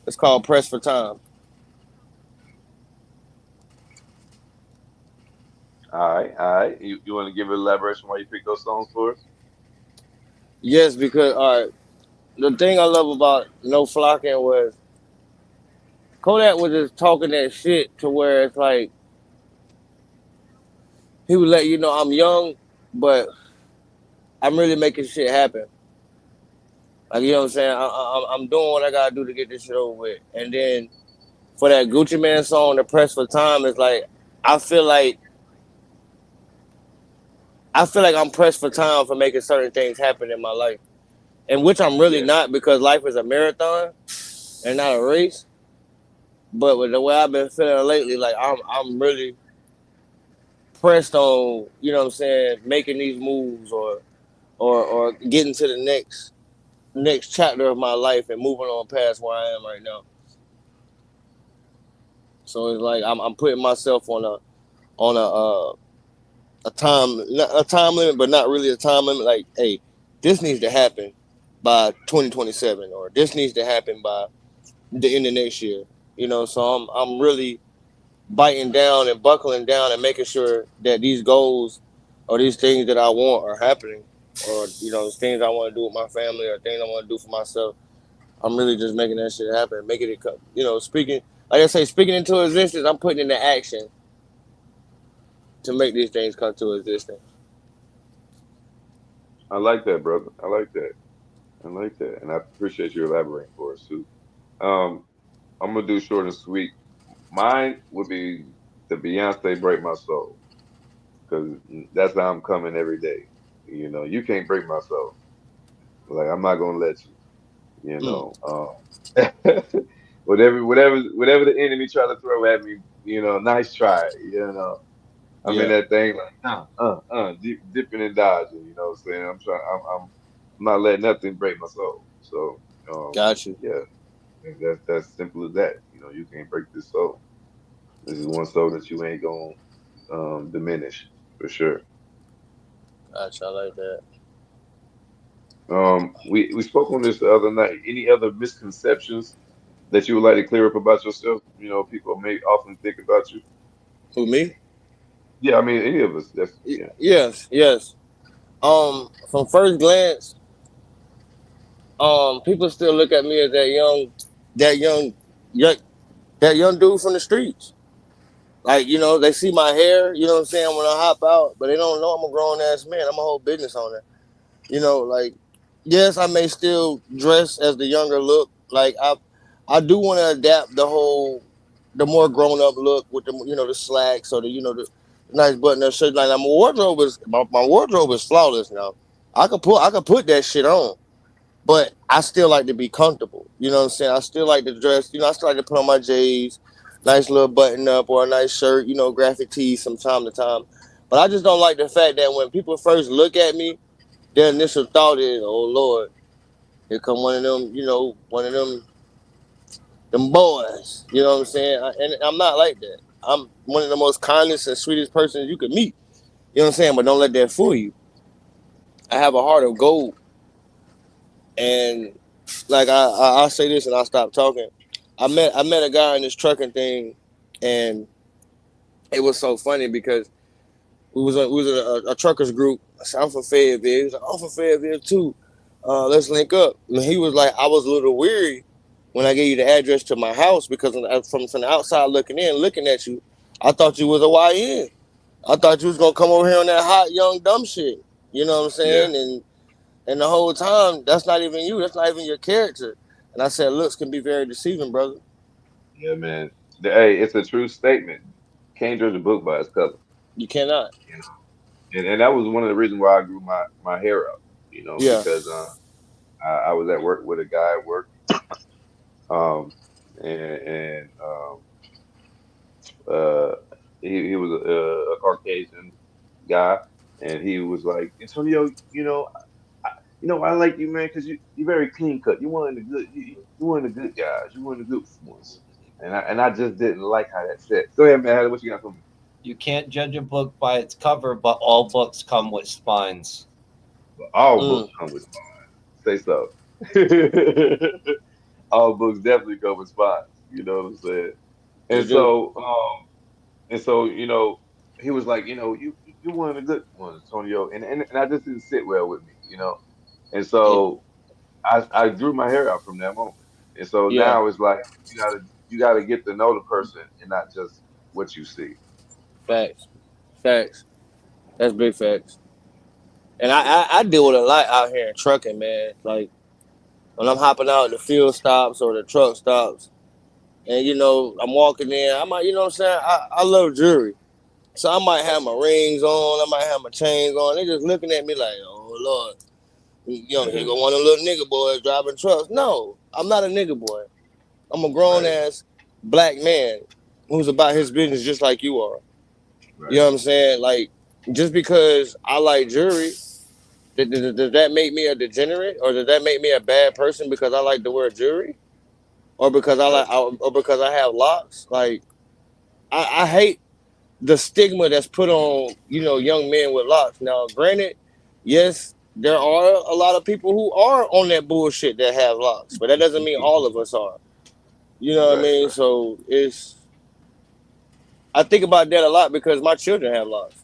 It's called Press for Time. All right, all right. You want to give an elaboration why you picked those songs for us? Yes, because all right, the thing I love about No Flocking was Kodak was just talking that shit to where it's like he would let you know I'm young, but I'm really making shit happen. Like you know what I'm saying? I'm doing what I gotta do to get this shit over with. And then for that Gucci Man song, the Press for Time is like I feel like I feel like I'm pressed for time for making certain things happen in my life, and which I'm really Yeah. not because life is a marathon and not a race. But with the way I've been feeling lately, like I'm really pressed on, you know what I'm saying, making these moves or getting to the next chapter of my life and moving on past where I am right now. So it's like I'm putting myself on a time limit, but not really a time limit. Like, hey, this needs to happen by 2027, or this needs to happen by the end of next year. You know, so I'm really biting down and buckling down and making sure that these goals or these things that I want are happening, or things I want to do with my family or things I want to do for myself. I'm really just making that shit happen, making it come. Speaking like I say, speaking into existence. I'm putting into action to make these things come to existence. I like that, brother. I like that. I like that, and I appreciate you elaborating for us too. Um, I'm gonna do short and sweet. Mine would be the Beyonce "Break My Soul" because that's how I'm coming every day. You can't break my soul. Like I'm not gonna let you. You Mm, know, whatever the enemy try to throw at me, nice try. I'm in yeah, that thing like dipping and dodging. You know what I'm saying? I'm not letting nothing break my soul. So, got you, yeah, that's simple as that. You can't break this soul. This is one soul that you ain't gonna diminish for sure. got you. I like that. We spoke on this the other night. Any other misconceptions that you would like to clear up about yourself? People may often think about you. Who me? Yeah, I mean any of us. That's yeah. Yes, yes. From first glance, people still look at me as that young, young, that young dude from the streets. Like, they see my hair, you know what I'm saying, when I hop out, but they don't know I'm a grown ass man. I'm a whole business owner. Like, yes, I may still dress as the younger look. Like, I do want to adapt the more grown up look with the slacks or the nice button up shirt. Like, my wardrobe is flawless now. I could put that shit on. But I still like to be comfortable. You know what I'm saying? I still like to dress. I still like to put on my J's, nice little button up or a nice shirt. Graphic tees from time to time. But I just don't like the fact that when people first look at me, their initial thought is, "Oh Lord, here come one of them. One of them boys." You know what I'm saying? And I'm not like that. I'm one of the most kindest and sweetest persons you could meet. You know what I'm saying? But don't let that fool you. I have a heart of gold, and like I'll say this and I'll stop talking. I met a guy in this trucking thing, and it was so funny because we was a truckers group. I said, I'm from Fayetteville. He was like, I'm from Fayetteville too. Let's link up. And he was like, I was a little weary when I gave you the address to my house because from the outside looking in, looking at you, I thought you was a YN. I thought you was gonna come over here on that hot young dumb shit. You know what I'm Yeah, saying? And the whole time, that's not even you. That's not even your character. And I said, looks can be very deceiving, brother. yeah, man. Hey, it's a true statement. Can't judge a book by its cover. You cannot. You know, and that was one of the reasons why I grew my hair out. Yeah. Because I was at work with a guy at work, um, and uh, he was a Caucasian guy, and he was like, Antonio, I like you, man, because you're very clean cut. You're one of the good, you're one of the good guys. You're one of the good ones. And I just didn't like how that said. Go ahead, man. What you got for me? You can't judge a book by its cover, but all books come with spines. But all Mm, books come with spines. Say so. All books definitely come with spines. You know what I'm saying? they And do. so, he was like, you're one of the good ones, Antonio. And I just didn't sit well with me. And Mm, so I grew my hair out from that moment. And so yeah. now it's like you gotta get to know the person and not just what you see. Facts. Facts. That's big facts. And I deal with a lot out here in trucking, man. Like when I'm hopping out the field stops or the truck stops, and I'm walking in, I might, what I'm saying, I love jewelry, so I might have my rings on, I might have my chains on. They just looking at me like, oh Lord, here go one of them little nigga boys driving trucks. No, I'm not a nigga boy. I'm a grown Right, ass black man who's about his business just like you are. You right. know what I'm saying? Like, just because I like jewelry, does that make me a degenerate, or does that make me a bad person because I like to wear jewelry, or because Right. or because I have locks? Like, I hate the stigma that's put on young men with locks. Now, granted, yes, there are a lot of people who are on that bullshit that have locks, but that doesn't mean all of us are. You know what I Right, mean? right, So I think about that a lot because my children have locks,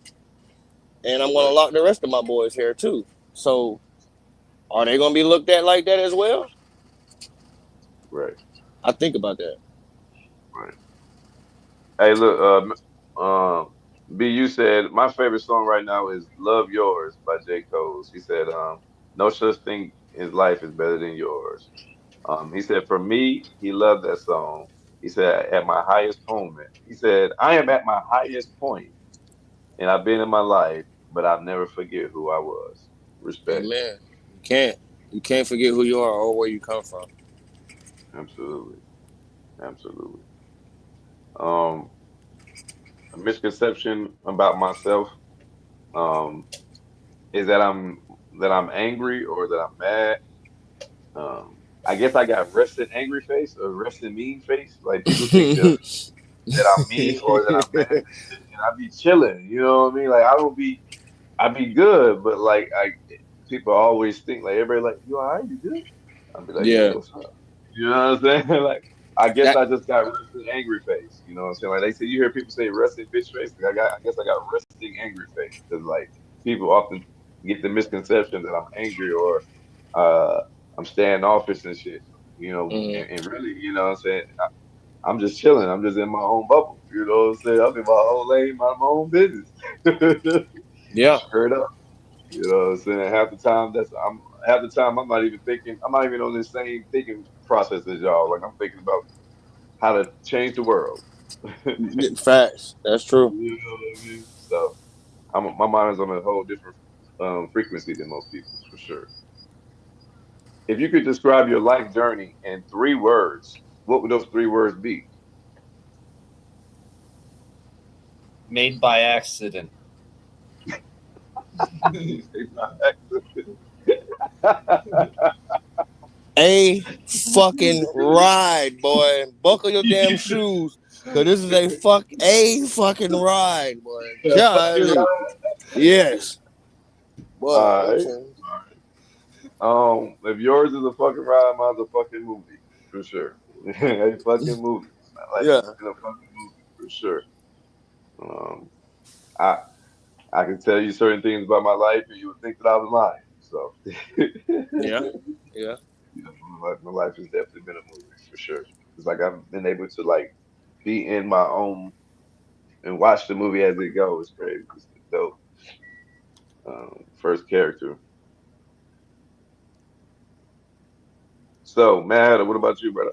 and I'm gonna right, lock the rest of my boys' hair too. So are they gonna be looked at like that as well? right, I think about that. right. Hey, look, BU said my favorite song right now is "Love Yours" by J. Cole. He said, "No such thing in life is better than yours." He said, "For me, he loved that song." He said, "At my highest moment," he said, "I am at my highest point, and I've been in my life, but I'll never forget who I was." Respect, Amen. You can't forget who you are or where you come from. absolutely, absolutely. Um, a misconception about myself, um, is that I'm angry or that I'm mad. I guess I got rested angry face or rested mean face. Like people think that I'm mean or that I'm mad and shit, and I be chilling. You know what I mean? Like I be good, but like people always think like everybody like you all right, you good? I'll be like, yeah, Yeah. what's up? You know what I'm saying? Like I guess That I just got resting angry face. You know what I'm saying? Like they say you hear people say resting bitch face. Like I guess I got resting angry face because like people often get the misconception that I'm angry or uh I'm standoffish and shit. mhm. And really, you know what I'm saying? I'm just chilling. I'm just in my own bubble. You know what I'm saying? I'm in my own lane, my own business. Yeah. Straight up. You know what I'm saying? Half the time I'm not even thinking, I'm not even on the same thinking process as y'all. Like I'm thinking about how to change the world. Facts. That's true. You know what I mean? So my mind is on a whole different. frequency than most people's, for sure. If you could describe your life journey in 3 words, what would those 3 words be? Made by accident. You say by accident. A fucking ride, boy. Buckle your damn shoes. Cause this is a fucking ride, boy. Yeah, fucking Golly. right. Yes. Boy, All I'm right. telling If yours is a fucking ride, mine's a fucking movie, for sure. A fucking movie. My life you. has Yeah. been a fucking movie, for sure. Um, I I can tell you certain things about my life, and you would think that I was lying. So, Yeah. Yeah. my life has definitely been a movie, for sure. It's like I've been able to like be in my own and watch the movie as it goes. It's crazy. It's dope. First character. So, Matt, what about you, brother?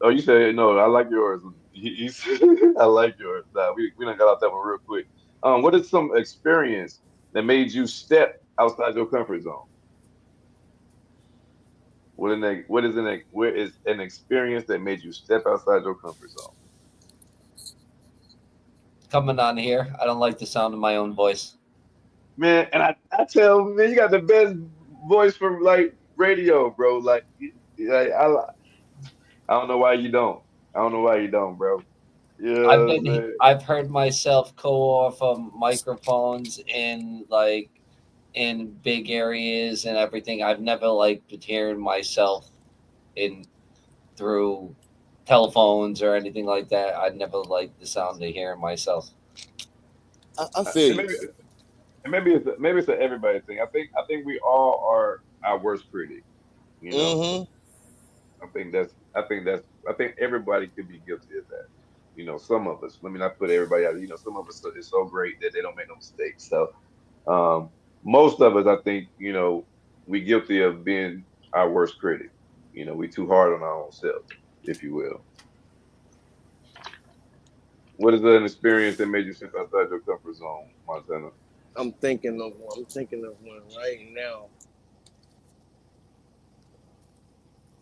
Oh, you said no. I like yours. I like yours. Nah, we done got out that one real quick. What is some experience that made you step outside your comfort zone? Where is an experience that made you step outside your comfort zone? Coming on here, I don't like the sound of my own voice. Man, and I tell man, you got the best voice for like radio, bro. I don't know why you don't. I don't know why you don't, bro. You know what I'm saying? I've heard myself go off of microphones in big areas and everything. I've never liked hearing myself in through telephones or anything like that. I never liked the sound of hearing myself. I feel And you. maybe it's a everybody thing. I think we all are our worst critic. You know, Mm-hmm. I think everybody could be guilty of that. Some of us. Let me not put everybody out. Some of us is so great that they don't make no mistakes. So um, most of us, I think, we guilty of being our worst critic. We too hard on our own selves, if you will. What is an experience that made you step outside your comfort zone, Montana? I'm thinking of one right now.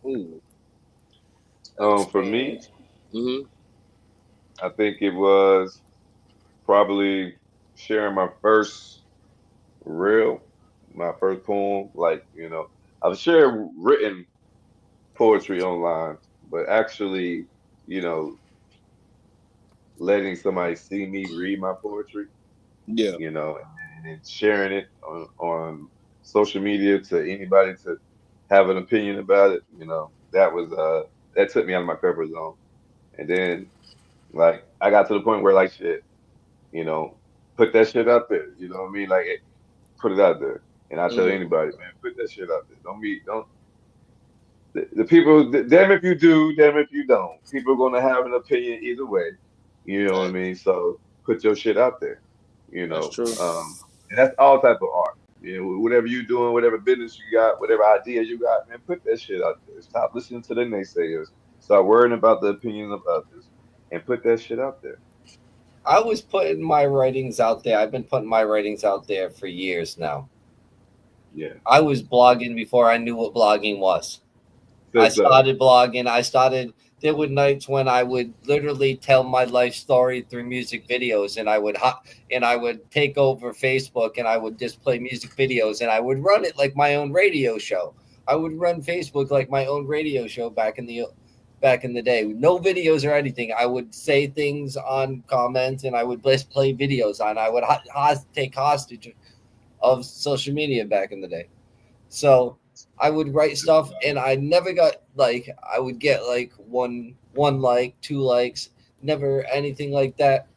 Ooh, an For me, experience. Mm-hmm. I think it was probably sharing my first reel, my first poem. Like, I've shared written poetry online, but actually, you know, letting somebody see me read my poetry, Yeah. and then sharing it on social media to anybody to have an opinion about it, that took me out of my comfort zone. And then like I got to the point where like shit, you know, put that shit out there. You know what I mean? Like put it out there. And I tell Mm-hmm. anybody, man, put that shit out there. Don't the people damn if you do, damn if you don't. People are gonna have an opinion either way. You know what I That, mean? So put your shit out there. You that's know, true. and that's all type of art. Whatever you doing, whatever business you got, whatever idea you got, man, put that shit out there. Stop listening to the naysayers. Start worrying about the opinions of others, and put that shit out there. I was putting my writings out there. I've been putting my writings out there for years now. Yeah, I was blogging before I knew what blogging was. I says so. started blogging. There were nights when I would literally tell my life story through music videos, and I would take over Facebook, and I would just play music videos, and I would run it like my own radio show. I would run Facebook like my own radio show back in the day. No videos or anything. I would say things on comments, and I would just play videos on. I would take hostage of social media back in the day. So I would write stuff, and I never got like I would get like one like, two likes, never anything like that.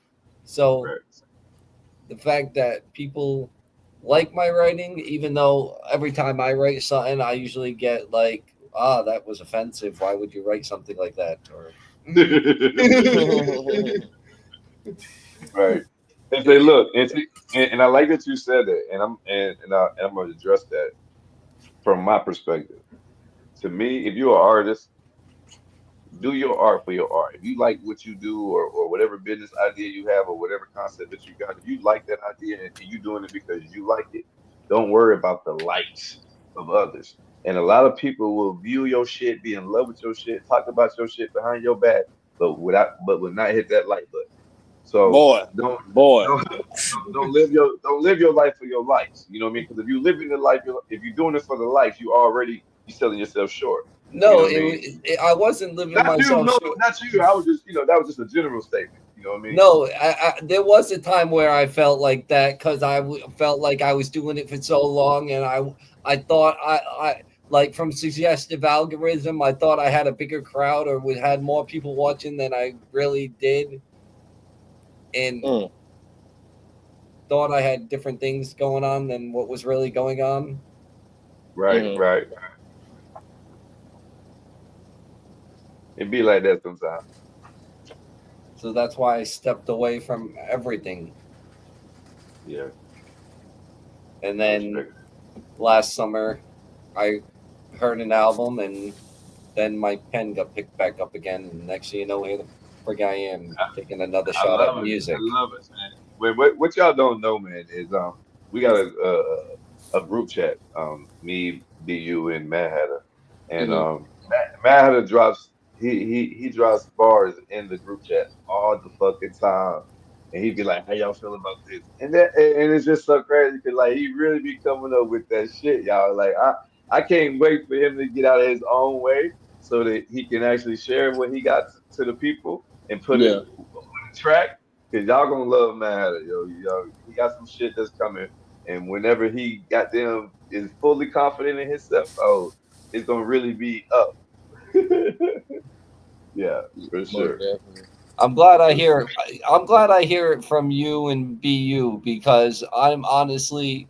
So Right. the fact that people like my writing, even though every time I write something, I usually get like, ah, that was offensive. Why would you write something like that? Or Right. And say, look, and I like that you said that, and I'm going to address that from my perspective. To me, if you're an artist, do your art for your art. If you like what you do, or whatever business idea you have, or whatever concept that you got, if you like that idea and you doing it because you like it, Don't worry about the likes of others. And a lot of people will view your shit, be in love with your shit, talk about your shit behind your back, but will not hit that like button. So boy, don't boy. don't don't live your life for your likes. You know what I mean? Because if you living the life, if you're doing it for the likes, you selling yourself short. You know No, what I mean? I wasn't living Not you, myself no, short. not you. I was just, that was just a general statement. You know what I mean? No, there was a time where I felt like that because felt like I was doing it for so long, and I thought I like from suggestive algorithm, I thought I had a bigger crowd or would had more people watching than I really did, and Mm. thought I had different things going on than what was really going on. Right, Mm. right. It be like that sometimes. So that's why I stepped away from everything. Yeah, And I then respect it. last summer, I heard an album, and then my pen got picked back up again. And next thing you know, here the frig I am taking another I shot at love it. I music. love it, man. What y'all don't know, man, is we got a group chat. Me, BU, and Mad Hatter, and Mm. Mad Hatter drops he drops bars in the group chat all the fucking time, and he'd be like, "How y'all feel about this?" And it's just so crazy because like he really be coming up with that shit, y'all. Like I can't wait for him to get out of his own way so that he can actually share what he got to the people and put it Yeah. track because y'all gonna love Mad Hatter, yo. He got some shit that's coming, and whenever he goddamn is fully confident in himself, oh, it's gonna really be up. Yeah, for Most sure, definitely. I'm glad I for hear. sure. I'm glad I hear it from you and BU because y'all honestly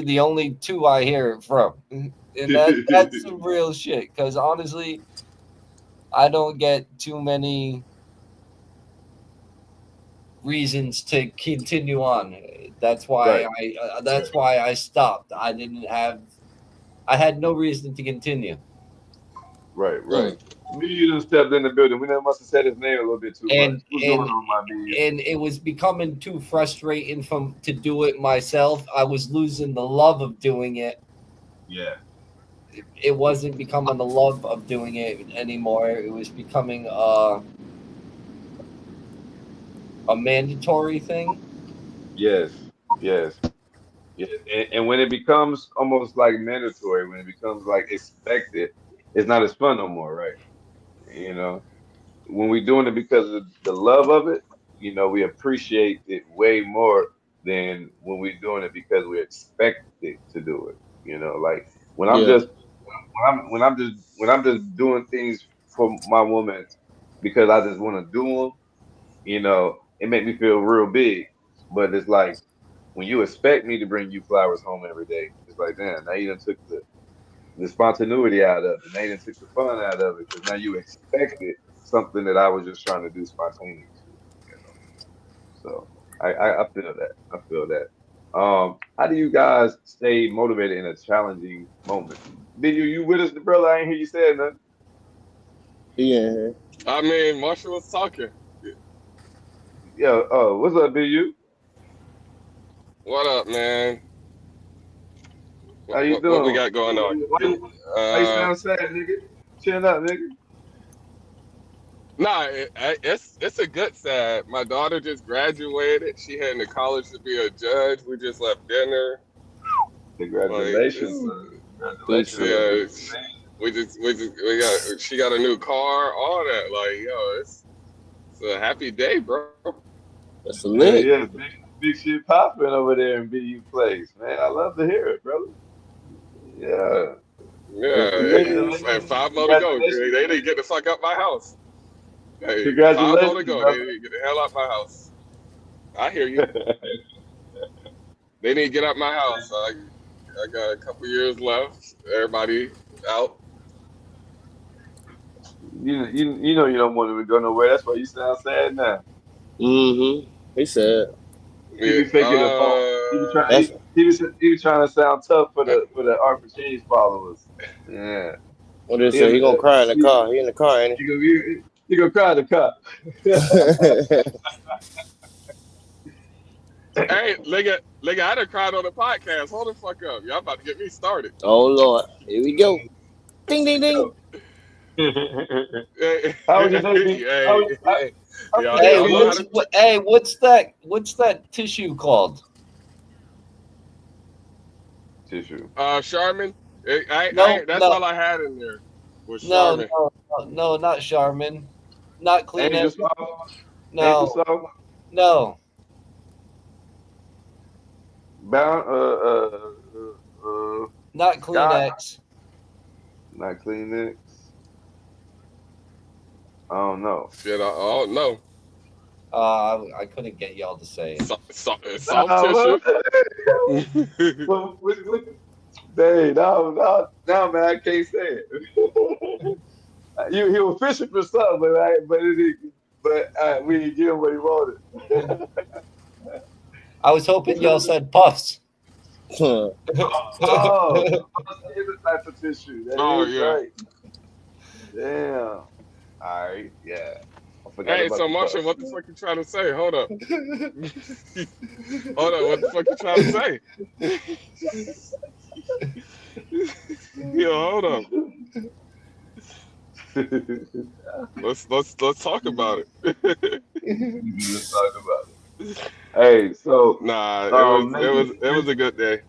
the only two I hear it from, and that's some real shit. Because honestly, I don't get too many reasons to continue on. That's why Right, I stopped. I had no reason to continue. right. Mm. Me, you done stepped in the building. We done must have said his name a little bit too much. And What's going and on, my B? and it was becoming too frustrating from to do it myself. I was losing the love of doing it. Yeah, It wasn't becoming the love of doing it anymore. It was becoming a mandatory thing. yes, yes. Yeah, and when it becomes almost like mandatory, when it becomes like expected, it's not as fun no more, right? You know, when we're doing it because of the love of it, we appreciate it way more than when we're doing it because we expect it to do it. Like when I'm Yeah. just when I'm just doing things for my woman because I just want to do them, it make me feel real big. But it's like when you expect me to bring you flowers home every day, it's like, damn, now you done took the spontaneity out of it. Now you done took the fun out of it because now you expected something that I was just trying to do spontaneously, you know. So I feel that. I feel that. How do you guys stay motivated in a challenging moment? Did you with us, brother? I ain't hear you say nothing. Yeah. I mean, Marshall was talking. Yeah. Oh, what's up, BU? What up, man? How you What we doing? got going on? Why you Uh, sound sad, nigga? Chin up, nigga. nah, it's a good side. My daughter just graduated. She heading to college to be a judge. We just left dinner. Like Congratulations, it's brother. Congratulations on the Appreciate big it. yeah. thing. We got she got a new car. All that. Like yo, it's a happy day, bro. That's a Yeah, lick. yeah, big shit popping over there in BU place, man. I love to hear it, brother. Yeah, Yeah, and congratulations, five more to go. congratulations, They need to get the fuck out my house. Hey, five more to congratulations, go. They brother. need to get the hell out my house. I hear you. They need to get out my house. I got a couple years left. Everybody out. You don't want to go nowhere. That's why you sound sad now. Mm-hmm. He said. He Yeah, be faking the phone. He be trying. That's He be trying to sound tough for the Art for Change followers. Yeah. what they He, uh, say. He gonna cry in the car. He in the car, ain't he gonna cry in the car. he? Hey, nigga, I done cried on the podcast. Hold the fuck up. Y'all about to get me started. Oh Lord, here we go. Ding ding ding. Hey, How was your day, B? hey, hey. How was your Hey, day, Y'all know B? how to. what's that tissue called? Tissue. Charmin. No, That's no, all I had in there was no, Charmin. no, no, no, not Charmin, not Angel Kleenex. Soft. Angel No, Soft. no, Bound. not Scott. Kleenex. Not Kleenex. I don't know. Shit, I don't know. I couldn't get y'all to say it. Soft Nah, tissue. what, dang, no, man, I can't say it. He was fishing for something, but we didn't give him what he wanted. I was hoping y'all said puffs. Huh. Oh, that is a type of tissue. That Oh is yeah. right. Damn. All right, yeah. I forgot Hey, about so the Marshall, puffs. what the fuck you trying to say? Hold up. Hold up. What the fuck you trying to say? Yo, hold up. Let's talk about it. Let's talk about it. Hey, so Nah, it was maybe a good day.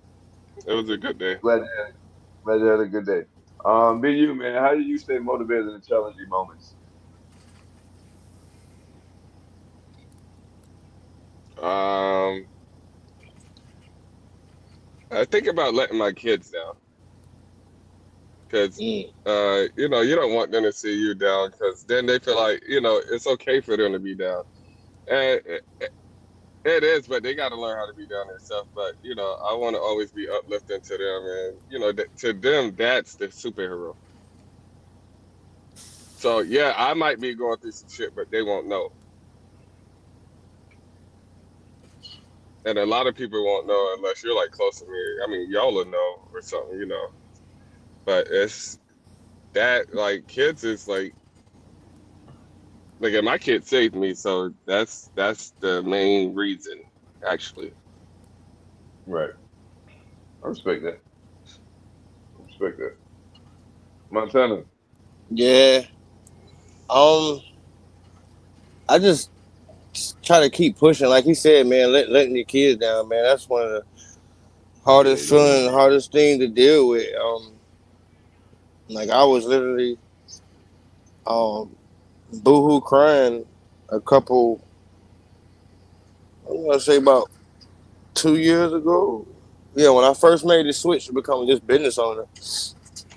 It was a good day. glad glad you had a good day. Be you, man. How do you stay motivated in challenging moments? Um, I think about letting my kids down because Mm. you don't want them to see you down because then they feel like it's okay for them to be down. And it is, but they got to learn how to be down themselves. But I want to always be uplifting to them, and to them, that's the superhero. So yeah, I might be going through some shit, but they won't know. And a lot of people won't know unless you're like close to me. I mean, y'all will know or something. But it's that like kids is like my kid saved me, so that's the main reason actually. Right. I respect that. I respect that. Montana. Yeah. Um. I just try to keep pushing, like he said, man. Letting your kids down, man. That's one of the Yeah, hardest feeling, hardest thing to deal with. Like I was literally boohoo crying a couple. I'm gonna say about 2 years ago. Yeah, when I first made the switch to become just business owner,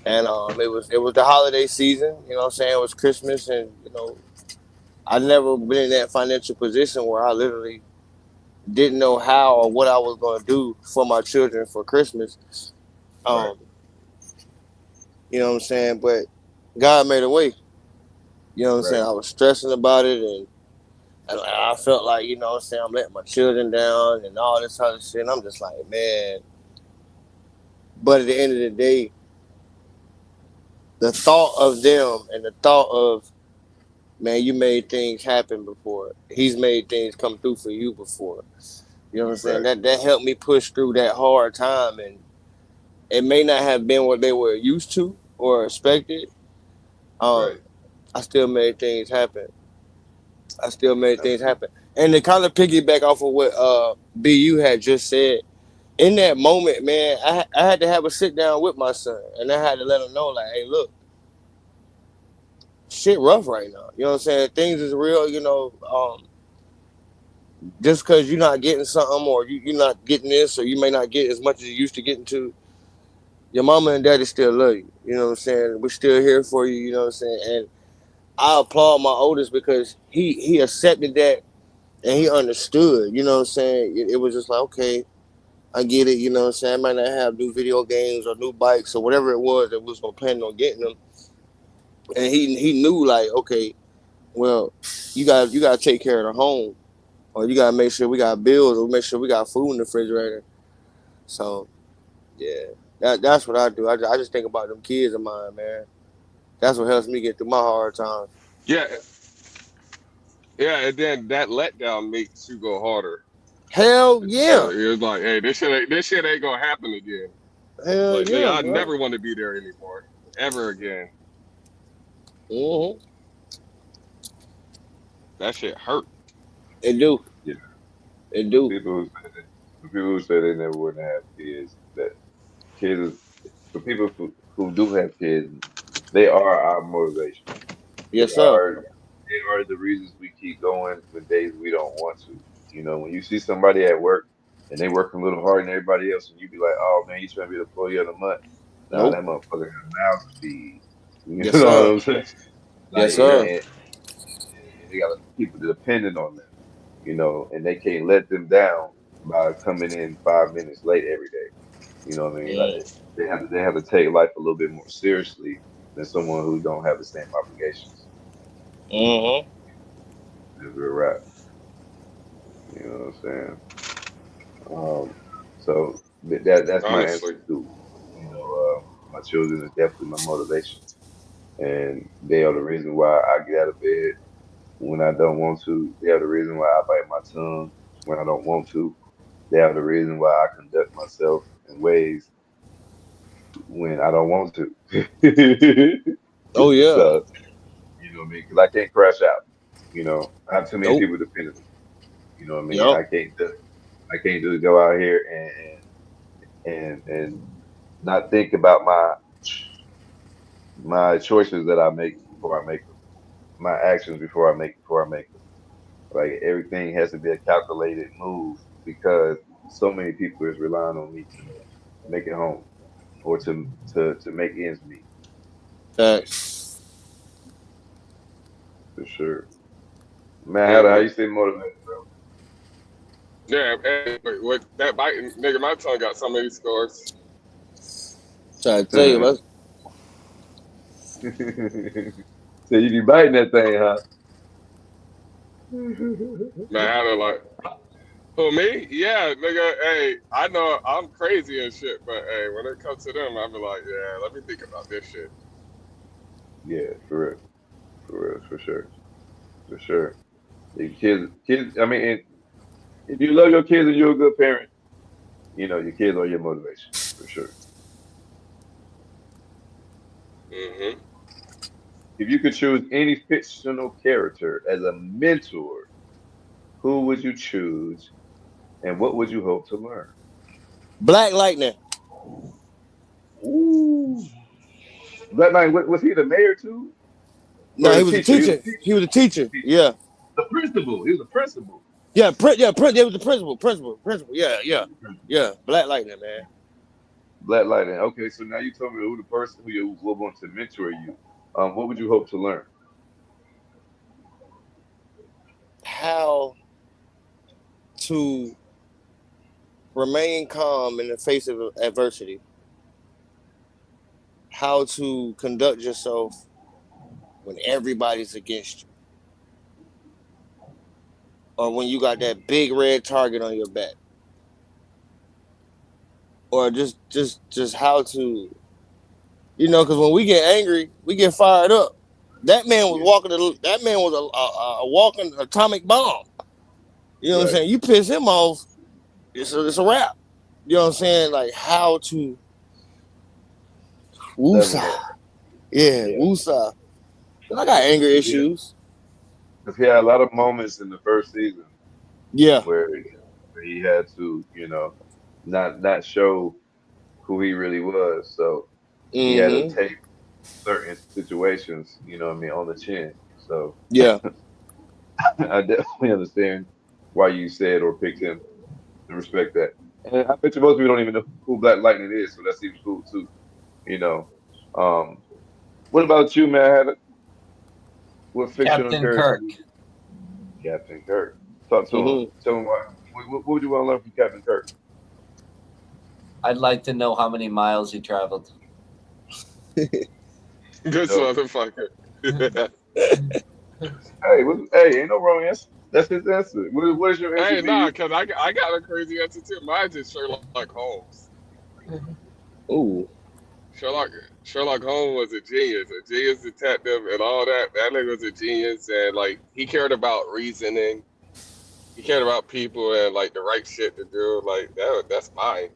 and it was the holiday season. You know what I'm saying? It was Christmas, and I never been in that financial position where I literally didn't know how or what I was gonna do for my children for Christmas. right. Um, you know what I'm saying? But God made a way. You know what I'm Right. saying? I was stressing about it, and I felt like what I'm saying, I'm letting my children down and all this other shit. And I'm just like, man. But at the end of the day, the thought of them and the thought of, man, you made things happen before. He's made things come through for you before. You know what I'm saying? Right. That helped me push through that hard time, and it may not have been what they were used to or expected. Right. Um, I still made things happen. I still made things Absolutely. happen. And to kind of piggyback off of what BU had just said, in that moment, man, I had to have a sit down with my son, and I had to let him know, like, hey, look, shit rough right now. You know what I'm saying? Things is real. Just because you're not getting something, or you're not getting this, or you may not get as much as you used to getting to, your mama and daddy still love you. You know what I'm saying? We're still here for you. You know what I'm saying? And I applaud my oldest because he accepted that and he understood. You know what I'm saying? It was just like, okay, I get it. You know what I'm saying? I might not have new video games or new bikes or whatever it was that we was gonna plan on getting them. And he knew, like, okay, well, you gotta take care of the home, or you gotta make sure we got bills, or make sure we got food in the refrigerator. So yeah, that's what I do. I just think about them kids of mine, man. That's what helps me get through my hard times. Yeah, yeah, and then that letdown makes you go harder. Hell So yeah. it was like, hey, this shit ain't gonna happen again. Hell Like, nigga, yeah, I bro. never want to be there anymore, ever again. Mm-hmm. That shit hurt. It do. Yeah. It For do. people who say that, for people who say they never want to have kids, that kids is, for people who do have kids, they are our motivation. They Yes, sir. are they are the reasons we keep going when days we don't want to. You know, when you see somebody at work and they working a little harder than everybody else, and you be like, "Oh man, you trying to be the employee of the month?" Nah, Nope. that motherfucker got a mouth to feed. You Yes, know what sir. I'm saying? Like, Yes, sir. and they got people dependent on them. You know, and they can't let them down by coming in 5 minutes late every day. You know what I mean? Like Mm. they have to take life a little bit more seriously than someone who don't have the same obligations. Mm-hmm. Is real rap. You know what I'm saying? So that's my answer Honestly. too. You know, my children is definitely my motivation, and they are the reason why I get out of bed when I don't want to. They are the reason why I bite my tongue when I don't want to. They are the reason why I conduct myself in ways when I don't want to. Oh yeah. So you know what I mean? Because I can't crash out. You know, I have too many Nope. people depending on me. You know what I mean? Yup. I can't just go out here and not think about my choices that I make before I make them, my actions before I make them. Like everything has to be a calculated move because so many people is relying on me to make it home or to make ends meet Facts. for sure. Man, how Hmm. you stay motivated, Yeah, and with that biting, nigga, my tongue got so many scars. Trying to tell you, bro? man. So you be biting that thing, huh? Man, I had to like, who me? Yeah, nigga. Hey, I know I'm crazy and shit, but hey, when it comes to them, I be like, yeah, let me think about this shit. Yeah, for real, for sure. The kids. I mean, and if you love your kids and you're a good parent, you know your kids are your motivation for sure. Hmm. If you could choose any fictional character as a mentor, who would you choose, and what would you hope to learn? Black Lightning. Ooh, Black Knight. Was he the mayor too, No, or he the was a teacher? He was teacher. a teacher. He was a teacher. Teacher. Yeah. The principal. He was a principal. Yeah. He was the principal. Yeah. Yeah. Yeah. Black Lightning, man. Black Lightning. Okay, so now you told me who the person who you would want to mentor you. What would you hope to learn? How to remain calm in the face of adversity. How to conduct yourself when everybody's against you, or when you got that big red target on your back, or just how to, because when we get angry, we get fired up. That man was Yeah, walking. That man was a walking atomic bomb. You know what I'm right. saying? You piss him off, it's a wrap. You know what I'm saying? Like how to Level woosah. up. Yeah, Yeah, woosah. 'Cause I got anger because he, issues. 'cause he had a lot of moments in the first season Yeah. where he had to, not show who he really was. So he had to Mm-hmm. take certain situations, what I mean, on the chin. So Yeah. I definitely understand why you said or picked him and respect that. And I bet you most people don't even know who Black Lightning is, so that seems cool too. You know. Um, what about you, man? What fictional Captain character Kirk. would you Captain Kirk? Talk to him. Mm-hmm. Tell him why. What would you want to learn from Captain Kirk? I'd like to know how many miles he traveled. This So, motherfucker. hey, ain't no wrong answer. That's his answer. What is your answer, Hey, nah, BU? cause I got a crazy answer too. Mine's just Sherlock Holmes. Ooh. Sherlock Sherlock Holmes was a genius detective, and all that. That nigga was a genius, and like he cared about reasoning. he cared about people and like the right shit to do. Like that's mine.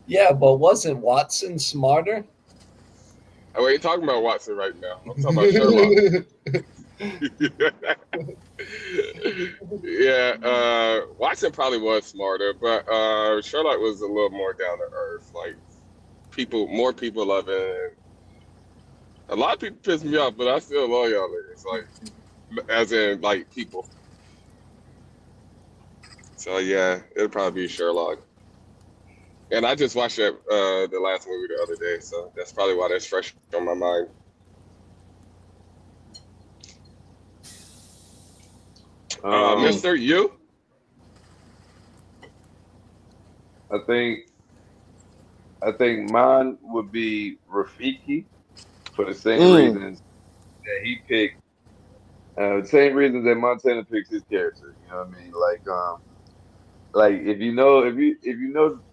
Yeah, but wasn't Watson smarter? We ain't talking about Watson right now. I'm talking about Sherlock. Yeah, Watson probably was smarter, but Sherlock was a little more down to earth. Like more people love it. A lot of people piss me off, but I still love y'all niggas. Like, as in, like people. So yeah, it'll probably be Sherlock. And I just watched the last movie the other day, so that's probably why that's fresh on my mind. Um, Mister, you? I think I think mine would be Rafiki for the same Mm. reasons that he picked. The same reasons that Montana picks his character. You know what I mean? Like if you know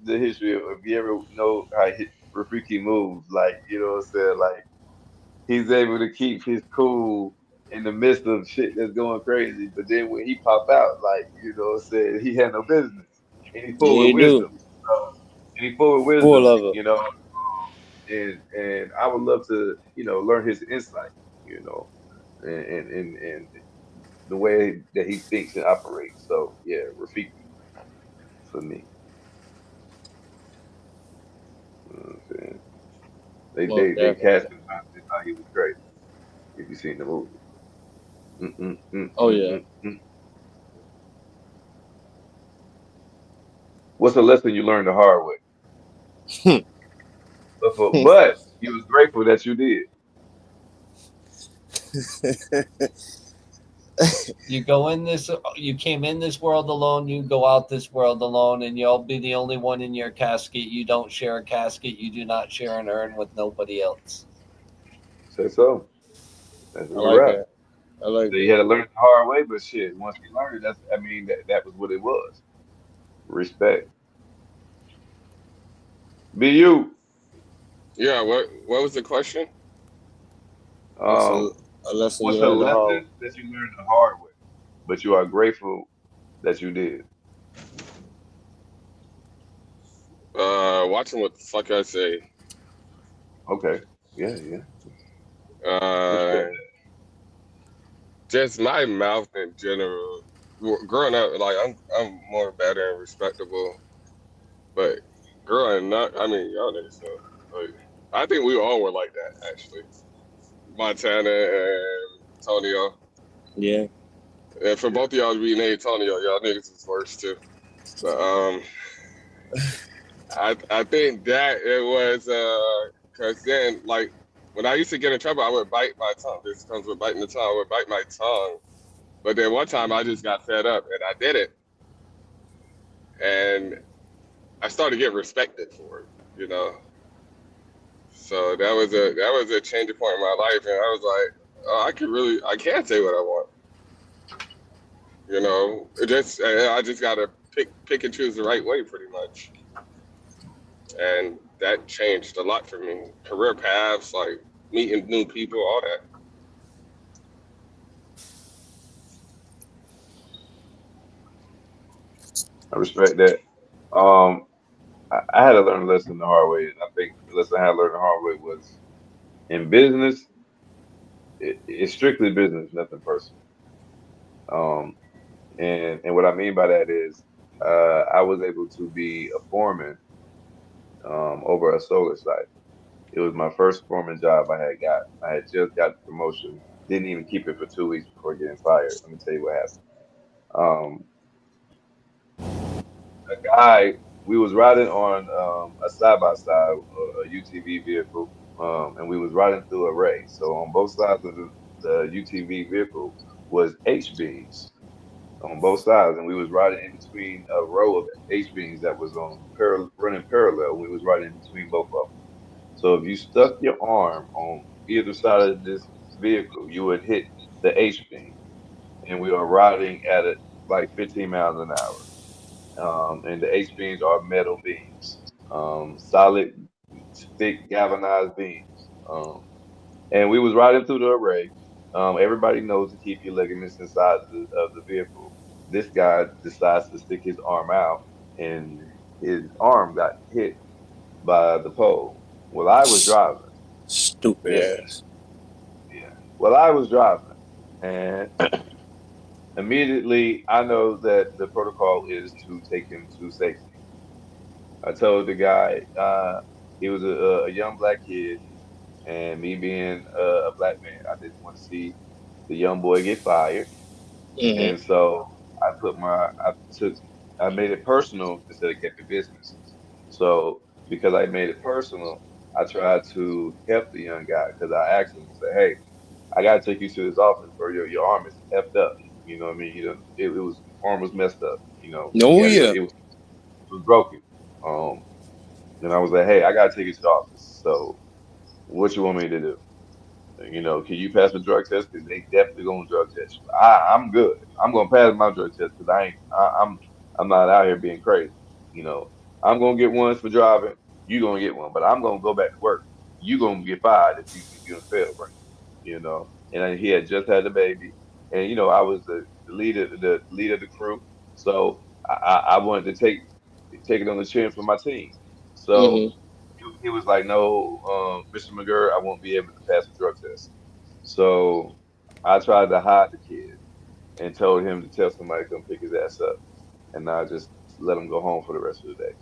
the history, of, if you ever know how Rafiki moves, like you know what I'm saying, like he's able to keep his cool in the midst of shit that's going crazy. But then when he pop out, like you know what I'm saying, he had no business, and he's full Yeah, with you do. wisdom. And he's full with Full wisdom, of it. you know. And I would love to, learn his insight, and the way that he thinks and operates. So yeah, Rafiki for me. You know what I'm saying? They Most they they definitely. cast him out. They thought he was crazy. If you seen the movie. Mm, mm, mm, Oh mm, yeah. mm, mm. What's a lesson you learned the hard way? But you was grateful that you did. You came in this world alone, you go out this world alone, and you'll be the only one in your casket. You don't share a casket, you do not share an urn with nobody else. Say so. That's I a like wrap. that. I like So you that. had to learn it the hard way, but shit, once you learned it, that was what it was. Respect. Be you. Yeah. What was the question? That's Um, a lesson you what's a learned the hard way. lesson that you learned the hard way, but you are grateful that you did? Watching what the fuck I say. Okay. Yeah, yeah. Uh, Respect that. just my mouth in general. Growing up, like I'm more better and respectable, but growing up, I mean, y'all niggas know. Like, I think we all were like that actually. Montana and Tonio. Yeah. And for Yeah. both of y'all to be named Tonio, y'all niggas is worse too. But I think that it was cause then like when I used to get in trouble, I would bite my tongue. This comes with biting the tongue. I would bite my tongue. But then one time I just got fed up and I did it, and I started getting respected for it. You know, so that was a changing point in my life, and I was like, oh, I can say what I want. You know, I just gotta pick and choose the right way, pretty much. And that changed a lot for me. Career paths, like meeting new people, all that. I respect that. Um, I had to learn a lesson the hard way, and I think the lesson I had to learn the hard way was in business. It's strictly business, nothing personal. Um, and what I mean by that is, I was able to be a foreman over a solar site. It was my first foreman job I had got. I had just got the promotion. Didn't even keep it for 2 weeks before getting fired. Let me tell you what happened. Um, a guy, we was riding on a side by side, a UTV vehicle, and we was riding through a race. So on both sides of the UTV vehicle was H beams on both sides, and we was riding in between a row of H beams that was running parallel. We was riding in between both of them. So if you stuck your arm on either side of this vehicle, you would hit the H beam, and we were riding at it like 15 miles an hour. And the H beams are metal beams, solid, thick, galvanized beams. And we was riding through the array. Everybody knows to keep your ligaments inside of the vehicle. this guy decides to stick his arm out, and his arm got hit by the pole. Well, I was driving. Stupid Yeah, ass. yeah. Well, I was driving, and immediately I know that the protocol is to take him to safety. I told the guy, he was a young black kid, and me being a black man, I didn't want to see the young boy get fired. Mm-hmm. And so took, I made it personal instead of kept it business. So because I made it personal, I tried to help the young guy because I asked him, I said, "Hey, I gotta take you to this office, bro. Your arm is effed up. You know what I mean? You know, it was arm was messed up. You know, you No, gotta go. yeah. It was broken. Um, and I was like, hey, I gotta take you to the office. So what you want me to do? You know, can you pass the drug test? Because they definitely gonna drug test you. I'm good. I'm gonna pass my drug test because I'm not out here being crazy. You know, I'm gonna get one for driving. You gonna get one, but I'm gonna go back to work. You gonna get fired if you don't fail, right? You know, and he had just had the baby, and you know I was the lead of the crew, so I wanted to take it on the chin for my team. So Mm-hmm. he was like, "No, Mr. McGurr, I won't be able to pass the drug test." So I tried to hide the kid and told him to tell somebody to come pick his ass up, and I just let him go home for the rest of the day.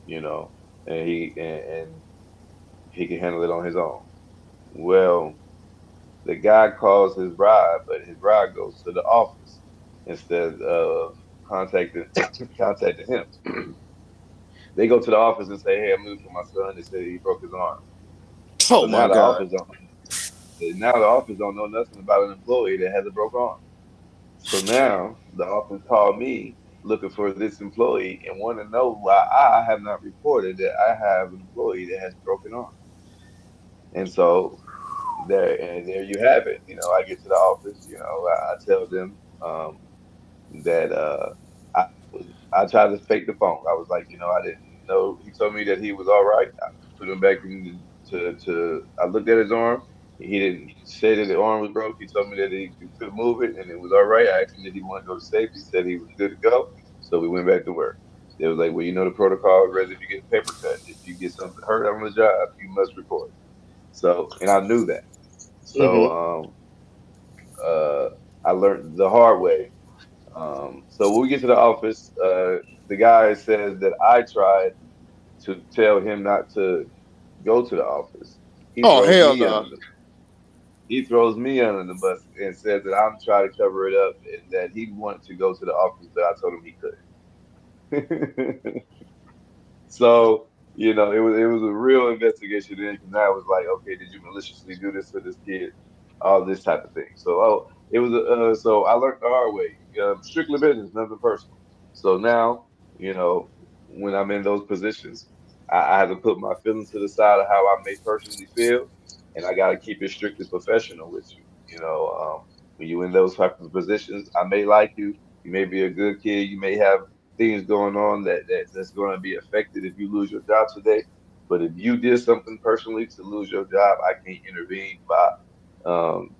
You know, and he can handle it on his own. Well, the guy calls his ride, but his ride goes to the office instead of contacting contacting him. They go to the office and say, "Hey, I'm looking for my son." They say he broke his arm. Oh So my God. now the office don't know nothing about an employee that has a broken arm. So now the office called me looking for this employee and want to know why I have not reported that I have an employee that has a broken arm. And so there you have it. You know, I get to the office. You know, I tell them that I tried to fake the phone. I was like, you know, I didn't know. He told me that he was all right. I put him back in to. I looked at his arm. He didn't say that the arm was broke. He told me that he could move it and it was all right. I asked him if he wanted to go to safety. He said he was good to go. So we went back to work. They was like, well, you know the protocol. Rather if you get a paper cut, if you get something hurt on the job, you must report. So and I knew that. So Mm-hmm. I learned the hard way. So when we get to the office, the guy says that I tried to tell him not to go to the office. He Oh throws hell me no. under the he throws me under the bus and says that I'm trying to cover it up and that he wanted to go to the office, but I told him he couldn't. So, you know, it was a real investigation then because now it was like, okay, did you maliciously do this to this kid? All this type of thing. So, it was so I learned the hard way. Strictly business, nothing personal. So now, you know, when I'm in those positions, I have to put my feelings to the side of how I may personally feel, and I got to keep it strictly professional with you. You know, when you in those type of positions, I may like you. You may be a good kid. You may have things going on that's going to be affected if you lose your job today. But if you did something personally to lose your job, I can't intervene by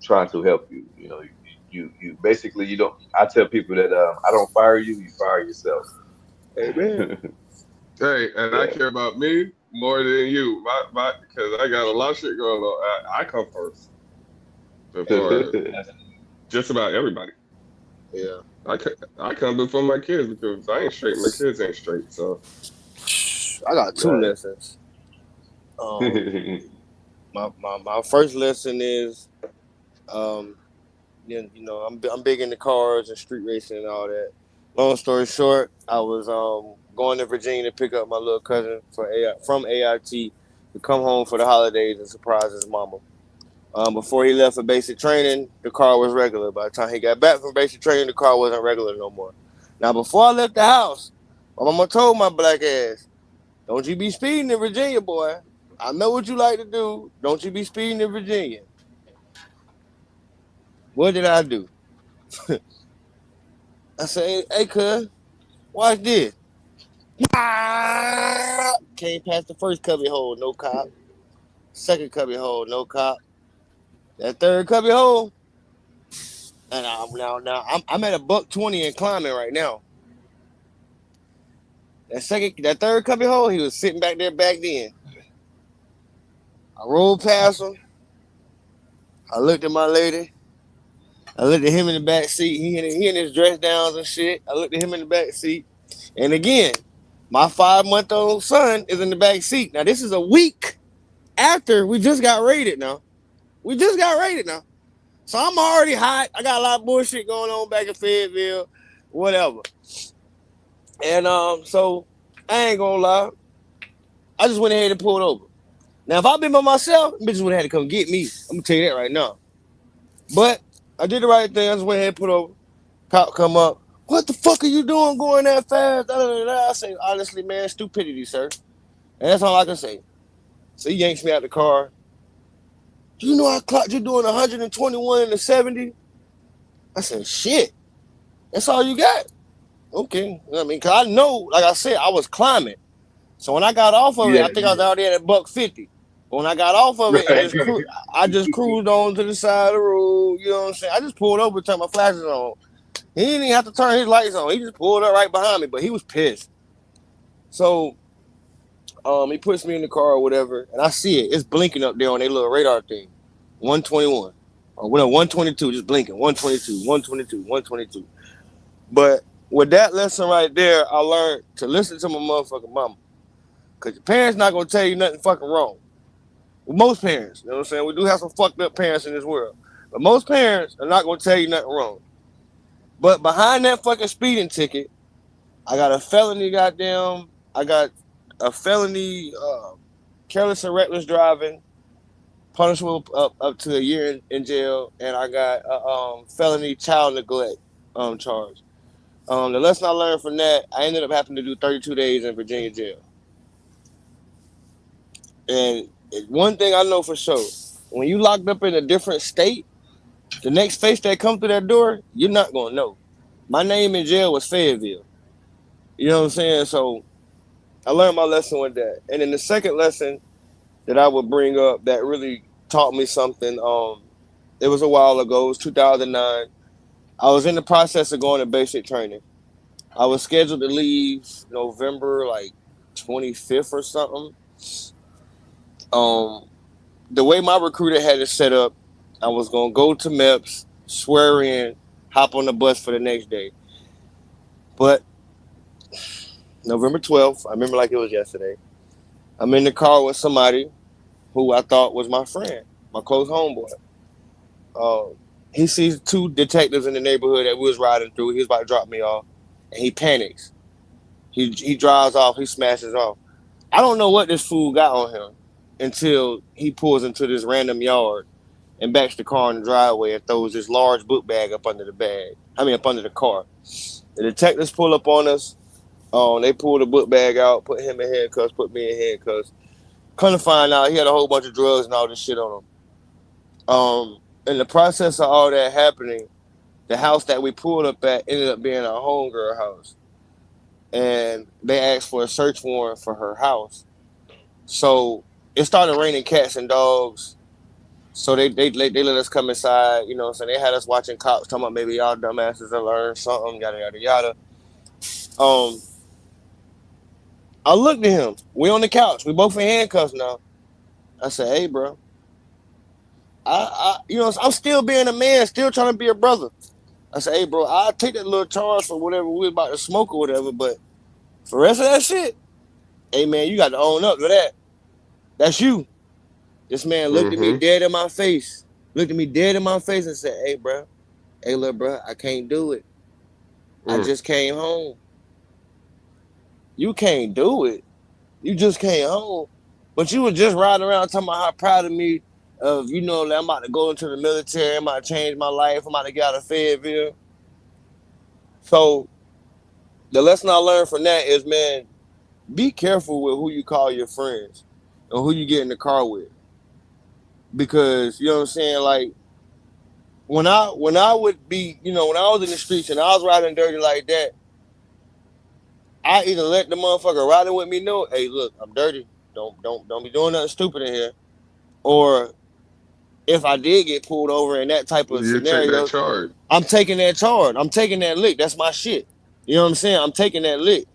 trying to help you. You know, you basically you don't. I tell people that I don't fire you, you fire yourself. Amen. Hey, and I Yeah. care about me more than you. Because I got a lot of shit going on. I come first before just about everybody. Yeah. I come before my kids because if I ain't straight, my kids ain't straight. So I got two Right. lessons. My first lesson is um I'm big into cars and street racing and all that. Long story short, I was going to Virginia to pick up my little cousin from AIT to come home for the holidays and surprise his mama. Before he left for basic training, the car was regular. By the time he got back from basic training, the car wasn't regular no more. Now, before I left the house, my mama told my black ass, "Don't you be speeding in Virginia, boy. I know what you like to do. Don't you be speeding in Virginia." What did I do? I said, "Hey, cuz, watch this." Ah! Came past the first cubby hole, no cop. Second cubby hole, no cop. That third cubby hole, And I'm at a $120 and climbing right now. That third cubby hole, he was sitting back there back then. I rolled past him. I looked at my lady. I looked at him in the back seat. He in his dress downs and shit. I looked at him in the back seat. And again, my 5-month-old son is in the back seat. Now, this is a week after we just got raided now. So I'm already hot. I got a lot of bullshit going on back in Fayetteville, whatever. And so I ain't gonna lie. I just went ahead and pulled over. Now, if I'd been by myself, bitches would have had to come get me. I'm gonna tell you that right now. But I did the right thing. I just went ahead and put over. Cop come up. What the fuck are you doing going that fast? I say, honestly, man, stupidity, sir. And that's all I can say. So he yanks me out the car. Do you know I clocked you doing 121 in the 70? I said, shit. That's all you got? Okay. You know what I mean? Because I know, like I said, I was climbing. So when I got off of it, Yeah, I think I was out there at $150. But when I got off of it and I just cruised on to the side of the road. You know what I'm saying? I just pulled over, turned my flashes on. He didn't even have to turn his lights on. He just pulled up right behind me, but he was pissed. So he puts me in the car or whatever, and I see it. It's blinking up there on their little radar thing. 121. Or 122, just blinking. 122, 122, 122. But with that lesson right there, I learned to listen to my motherfucking mama. Because your parents not going to tell you nothing fucking wrong. Well, most parents, you know what I'm saying? We do have some fucked up parents in this world. But most parents are not going to tell you nothing wrong. But behind that fucking speeding ticket, I got a felony I got a felony careless and reckless driving, punishable up to a year in jail, and I got a felony child neglect charge. The lesson I learned from that, I ended up having to do 32 days in Virginia jail. And one thing I know for sure, when you locked up in a different state, the next face that come through that door, you're not gonna know. My name in jail was Fayetteville. You know what I'm saying? So I learned my lesson with that. And then the second lesson that I would bring up that really taught me something, it was a while ago. It was 2009. I was in the process of going to basic training. I was scheduled to leave November like 25th or something. The way my recruiter had it set up, I was gonna go to MEPS, swear in, hop on the bus for the next day. But November 12th, I remember like it was yesterday. I'm in the car with somebody who I thought was my friend, my close homeboy. He sees two detectives in the neighborhood that we was riding through. He was about to drop me off, and he panics. He drives off. He smashes off. I don't know what this fool got on him until he pulls into this random yard and backs the car in the driveway and throws this large book bag up under the bag. Up under the car. The detectives pull up on us. They pull the book bag out, put him in handcuffs, put me in handcuffs. Come to find out, he had a whole bunch of drugs and all this shit on him. In the process of all that happening, the house that we pulled up at ended up being our homegirl house. And they asked for a search warrant for her house. So it started raining cats and dogs. So they let us come inside, you know, so they had us watching cops talking about maybe y'all dumbasses have learned something, yada, yada, yada. I looked at him. We on the couch. We both in handcuffs now. I said, hey, bro. I'm still being a man, still trying to be a brother. I said, hey, bro, I'll take that little charge for whatever we about to smoke or whatever, but for the rest of that shit, hey, man, you got to own up to that. That's you. This man looked at me dead in my face. Looked at me dead in my face and said, hey, bro. Hey, little bro, I can't do it. I just came home. You can't do it. You just came home. But you were just riding around talking about how proud of me of, that I'm about to go into the military. I'm about to change my life. I'm about to get out of Fayetteville. So the lesson I learned from that is, man, be careful with who you call your friends and who you get in the car with. Because, you know what I'm saying, like, when I would be, when I was in the streets and I was riding dirty like that, I either let the motherfucker riding with me know, hey, look, I'm dirty. Don't be doing nothing stupid in here. Or if I did get pulled over in that type of You take that scenario, charge. I'm taking that charge. I'm taking that lick. That's my shit. You know what I'm saying? I'm taking that lick.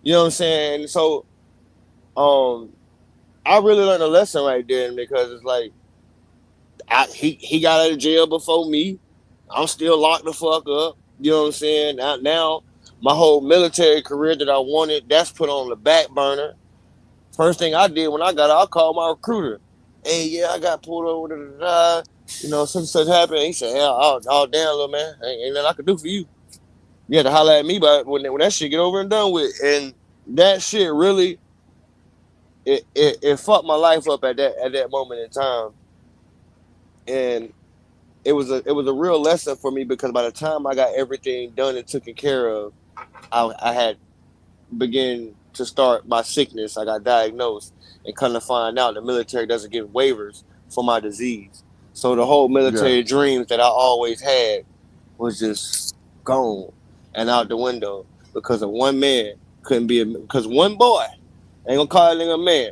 You know what I'm saying? So, I really learned a lesson right then because it's like he got out of jail before me. I'm still locked the fuck up. You know what I'm saying? Now my whole military career that I wanted, that's put on the back burner. First thing I did when I got out, I called my recruiter. Hey, yeah, I got pulled over. You know, such and such happened. He said, "Yeah, oh damn, little man, ain't nothing I could do for you. You had to holler at me, but when that shit get over and done with." And that shit really, it fucked my life up at that moment in time. And it was a real lesson for me because by the time I got everything done and taken care of, I had began to start my sickness. I got diagnosed and come to find out the military doesn't give waivers for my disease. So the whole Yeah. military dreams that I always had was just gone and out the window because of one man couldn't be because one boy ain't gonna call that nigga a man.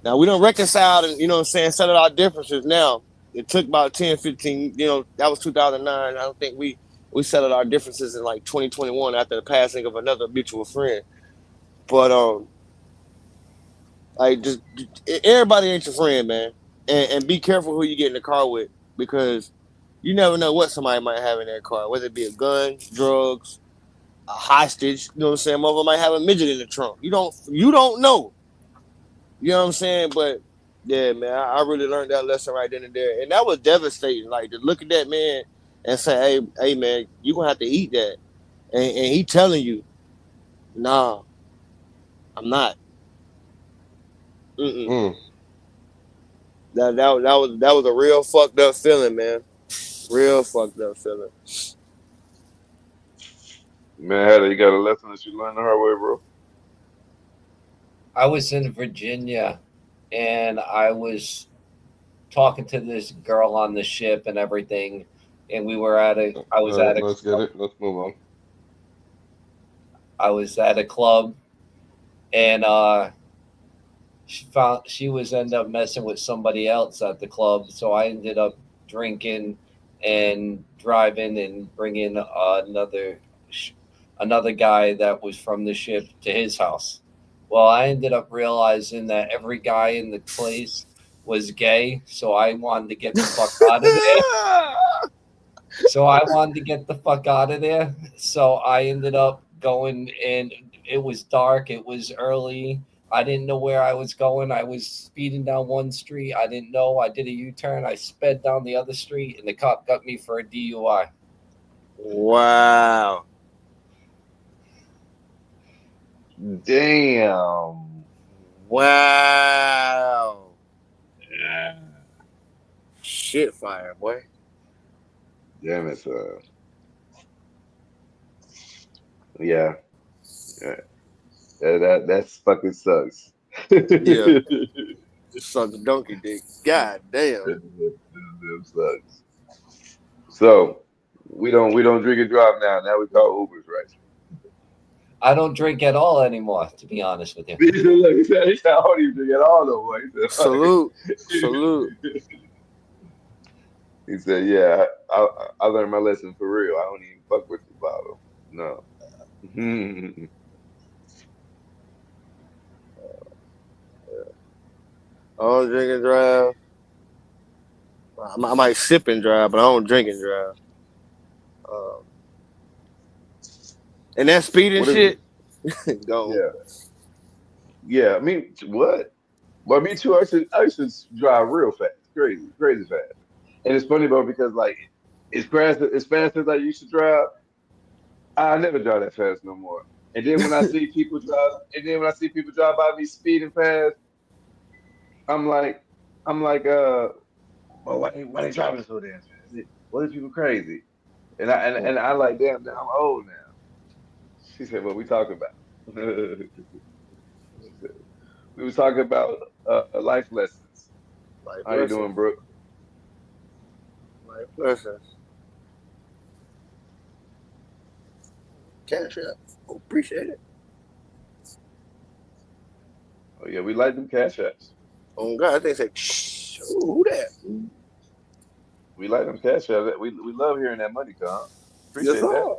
Now we don't reconcile and you know what I'm saying, settle our differences now. It took about 10, 15, that was 2009. I don't think we settled our differences in like 2021 after the passing of another mutual friend. But like just everybody ain't your friend, man. And be careful who you get in the car with because you never know what somebody might have in their car, whether it be a gun, drugs, a hostage. You know what I'm saying? Mother might have a midget in the trunk. You don't know. You know what I'm saying? But yeah, man, I really learned that lesson right then and there, and that was devastating. Like to look at that man and say, "Hey, man, you gonna have to eat that," and he telling you, "Nah, I'm not." Mm-mm. Mm. That was a real fucked up feeling, man. Real fucked up feeling. Man, Heather, you got a lesson that you learned the hard way, bro. I was in Virginia and I was talking to this girl on the ship and everything. And I was All at right, a let's get club. it. Let's move on. I was at a club and she was end up messing with somebody else at the club. So I ended up drinking and driving and bringing another guy that was from the ship to his house. Well, I ended up realizing that every guy in the place was gay, so I wanted to get the fuck out of there. So I wanted to get the fuck out of there. So I ended up going, and it was dark. It was early. I didn't know where I was going. I was speeding down one street. I didn't know. I did a U turn. I sped down the other street, and the cop got me for a DUI. Wow. Damn. Wow. Yeah. Shit fire, boy. Damn it. Yeah. Yeah. That's fucking sucks. Yeah. Suck a donkey dick. God damn. That sucks. So we don't drink and drive now. Now we call Ubers, right? I don't drink at all anymore, to be honest with you. He said, look, he said, I don't even drink at all no more. Salute. Salute. He said, yeah, I learned my lesson for real. I don't even fuck with the bottle. No. I don't drink and drive. I might sip and drive, but I don't drink and drive. Um, and that speed and What is it? shit, go. Yeah. Yeah. I mean, what? But me too. I used to drive real fast, crazy, crazy fast. And it's funny, bro, because like as fast as I used to drive, I never drive that fast no more. And then when I see people drive, and then when I see people drive by me speeding fast, I'm like, I'm like, well, why they driving so damn fast? What are people crazy? And I like, damn, now I'm old now. She said, what we talking about? We was talking about life lessons. Life How you lessons. doing, Brooke? Life lessons. Cash up. Appreciate it. Oh yeah, we like them cash apps. Oh God, I think say, shh, who that? We like them cash out. We love hearing that money come. Yes, Appreciate that. sir.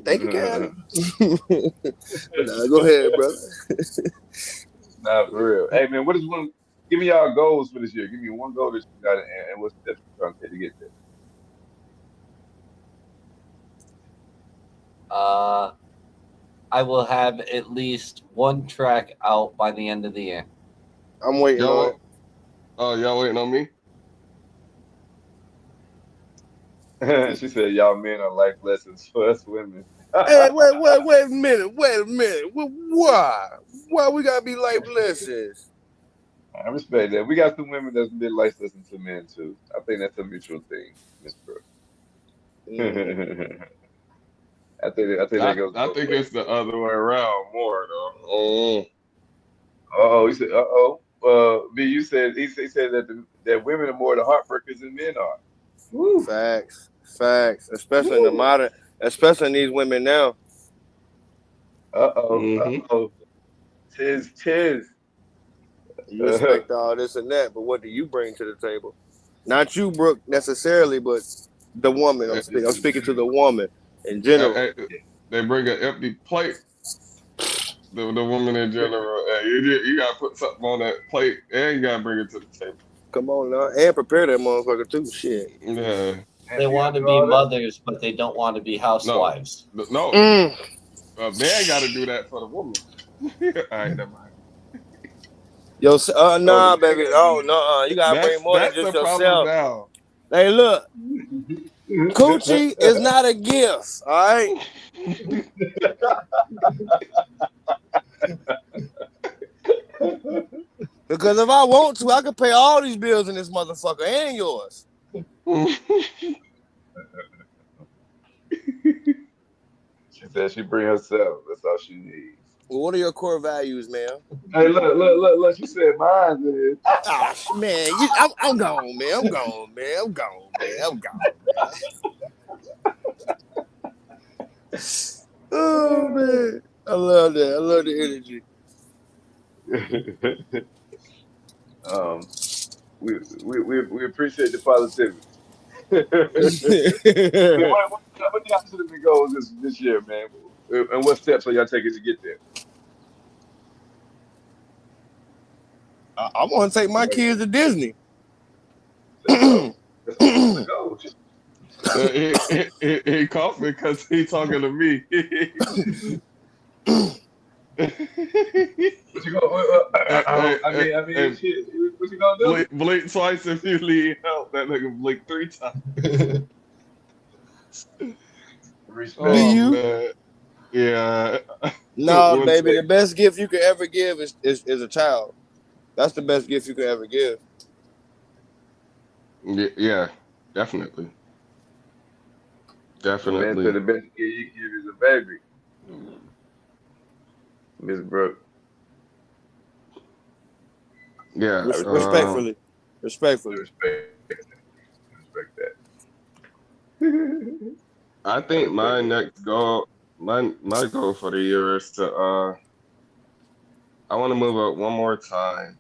Thank you, Candy. But go ahead, brother. Nah, for real. Hey man, what is one? Give me y'all goals for this year. Give me one goal that you got, and what steps you trying to take to get there. I will have at least one track out by the end of the year. I'm waiting on it. Y'all waiting on me? She said, "Y'all men are life lessons for us women." Hey, wait a minute. Why? Why we gotta be life lessons? I respect that. We got some women that's been life lessons to men too. I think that's a mutual thing, Miss Brooke. Mm. I think that goes I both think ways. it's the other way around more though. Oh, he said, B, he said that that women are more the heartbreakers than men are. Woo, Facts. Especially in the woo. modern, especially in these women now. Mm-hmm. Tis. You expect all this and that, but what do you bring to the table? Not you, Brooke, necessarily, but the woman. I'm speaking to the woman in general. They bring an empty plate. The woman in general, you gotta put something on that plate, and you gotta bring it to the table. Come on now, and prepare that motherfucker too. Shit. Yeah, Man, They she gotta want to do be all that. mothers, but they don't want to be no, housewives. no, Mm. a man got to do that for the woman. All right, never mind. Yo, Oh, the nah, man baby. gotta Oh, do no, you gotta bring more than That's just the problem yourself. now. Hey, look, coochie is it. not a gift. All right. Because if I want to, I can pay all these bills in this motherfucker and yours. She said she bring herself. That's all she needs. Well, what are your core values, man? Hey, look. She said mine is. Ah, man, I'm gone, man. I'm gone, man. I'm gone, man. I'm gone, man. Oh man, I love that. I love the energy. um, we appreciate the positivity. Man, what y'all should have been goals this year, man? And what steps are y'all taking to get there? I want to take my kids to Disney. There you go. That's a goal. He caught me because he talking to me. What you gonna? I mean, Hey, shit. What you gonna do? blink twice if you need help. That nigga blink 3 times. Do Respect. Oh you? man, yeah. No, One baby. take. The best gift you could ever give is a child. That's the best gift you could ever give. Yeah, definitely, The man said definitely. the best gift you can give is a baby. Miss Brooke. Yeah. I respect that. Respectfully, I respectfully. respect that. I I think respect my that. next goal, my goal for the year is to I want to move up one more time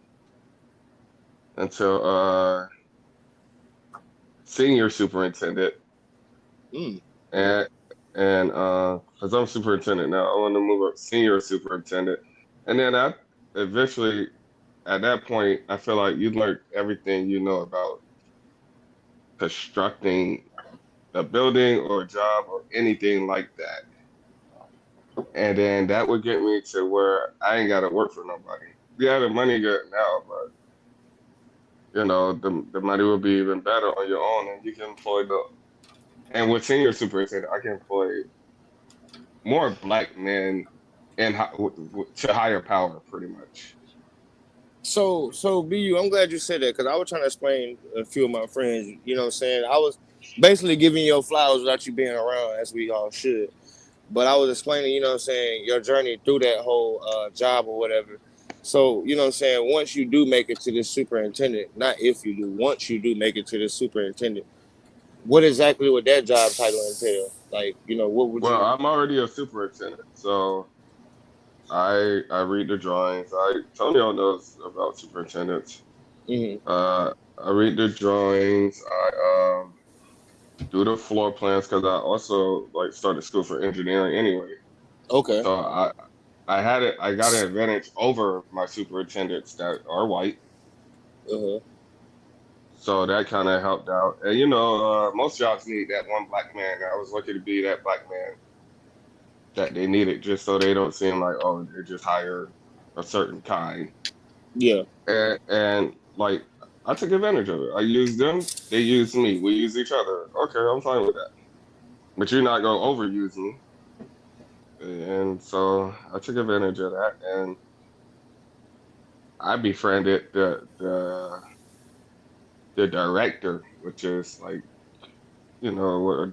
until senior superintendent, Mm. and because I'm superintendent now, I want to move up senior superintendent, and then I eventually at that point I feel like you learned everything you know about constructing a building or a job or anything like that. And then that would get me to where I ain't gotta work for nobody. Yeah, the money good now, but the money will be even better on your own, and you can employ the. And with senior superintendent, I can employ more black men and to higher power, pretty much. So BU, I'm glad you said that because I was trying to explain a few of my friends. You know what I'm saying? I was basically giving you your flowers without you being around, as we all should. But I was explaining, you know what I'm saying, your journey through that whole job or whatever. So, you know what I'm saying, once you do make it to the superintendent, not if you do, once you do make it to the superintendent, what exactly would that job title entail? Like, what would Well, you? I'm already a superintendent, so I read the drawings. Antonio knows about superintendents. Mhm. Uh, I read the drawings. I do the floor plans because I also like started school for engineering anyway. Okay. So I got an advantage over my superintendents that are white. Uh-huh. So that kind of helped out. And most jobs need that one black man. I was lucky to be that black man that they needed, just so they don't seem like, oh, they just hire a certain kind. Yeah. And like I took advantage of it. I used them, they used me. We use each other. Okay, I'm fine with that. But you're not gonna overuse me. And so I took advantage of that, and I befriended the director, which is like the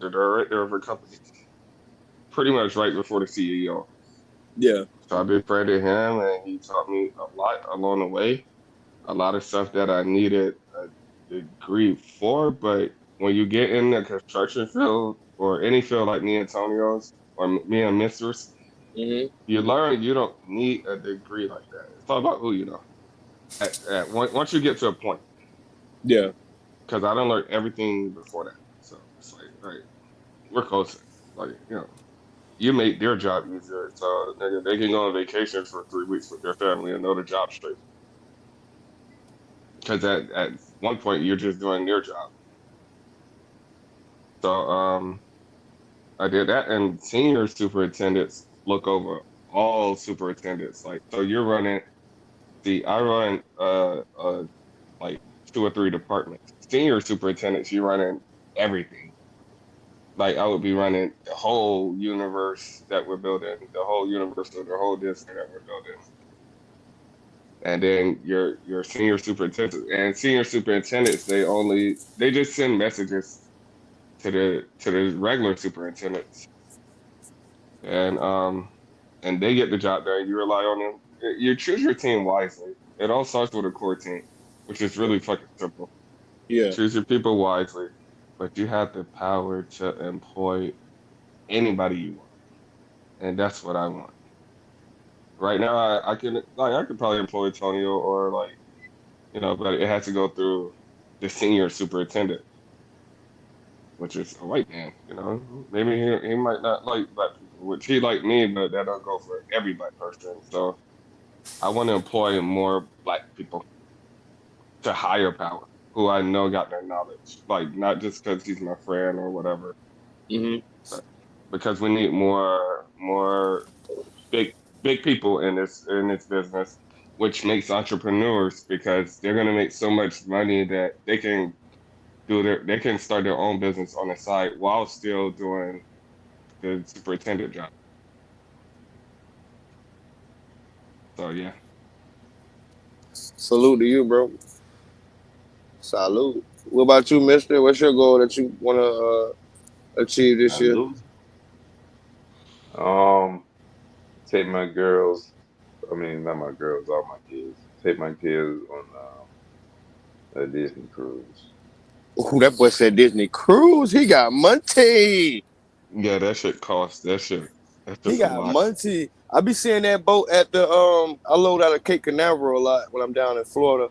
director of a company, pretty much right before the CEO. Yeah. So I befriended him, and he taught me a lot along the way. A lot of stuff that I needed a degree for, but when you get in the construction field or any field like me, Antonio's, or me and Mister's, Mm-hmm. you learn you don't need a degree like that. It's all about who you know. Once you get to a point, Yeah. because I don't learn everything before that. So it's like, all right, we're closer. Like, you make their job easier. So they can go on vacation for 3 weeks with their family and know the job straight. Because at one point, you're just doing their job. So I did that. And senior superintendents look over all superintendents. Like, so you're running, see, I run like 2 or 3 departments. Senior superintendents, you're running everything. Like I would be running the whole universe that we're building, the whole universe of the whole district that we're building. And then your senior superintendents and senior superintendents, they just send messages to the regular superintendents, and they get the job done. You rely on them. You choose your team wisely. It all starts with a core team, which is really fucking simple. Yeah. Choose your people wisely, but you have the power to employ anybody you want, and that's what I want. Right now, I could probably employ Antonio or but it has to go through the senior superintendent, which is a white man. Maybe he might not like black people, which he like me, but that don't go for every black person. So I want to employ more black people to higher power, who I know got their knowledge, like not just because he's my friend or whatever, Mm-hmm. but because we need more big big people in this business, which makes entrepreneurs because they're gonna make so much money that they can start their own business on the side while still doing the superintendent job. So yeah. Salute to you, bro. Salute. What about you, Mister? What's your goal that you want to achieve this I year? lose. Um, take my girls. I mean, not my girls, all my kids. Take my kids on a Disney cruise. Ooh, that boy said Disney cruise. He got money. Yeah, that shit costs. That's He just a got lot. money. I be seeing that boat at the I load out of Cape Canaveral a lot when I'm down in Florida.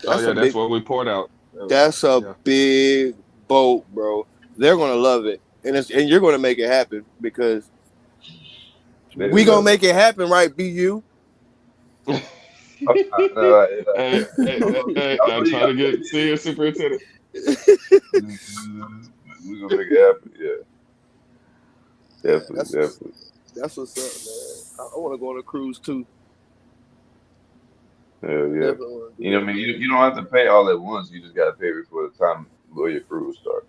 Oh That's a yeah, that's big. what we poured out. That's a Yeah. big boat, bro. They're gonna love it, and you're gonna make it happen because They we gonna love it. make it happen, right? Bu. I I'm know you trying got to get senior superintendent. we gonna make it happen. Yeah, definitely, that's definitely. that's what's up, man. I want to go on a cruise too. Hell yeah. Definitely want to do You know what I that, mean? man. You don't have to pay all at once. You just gotta pay before the time before your cruise starts.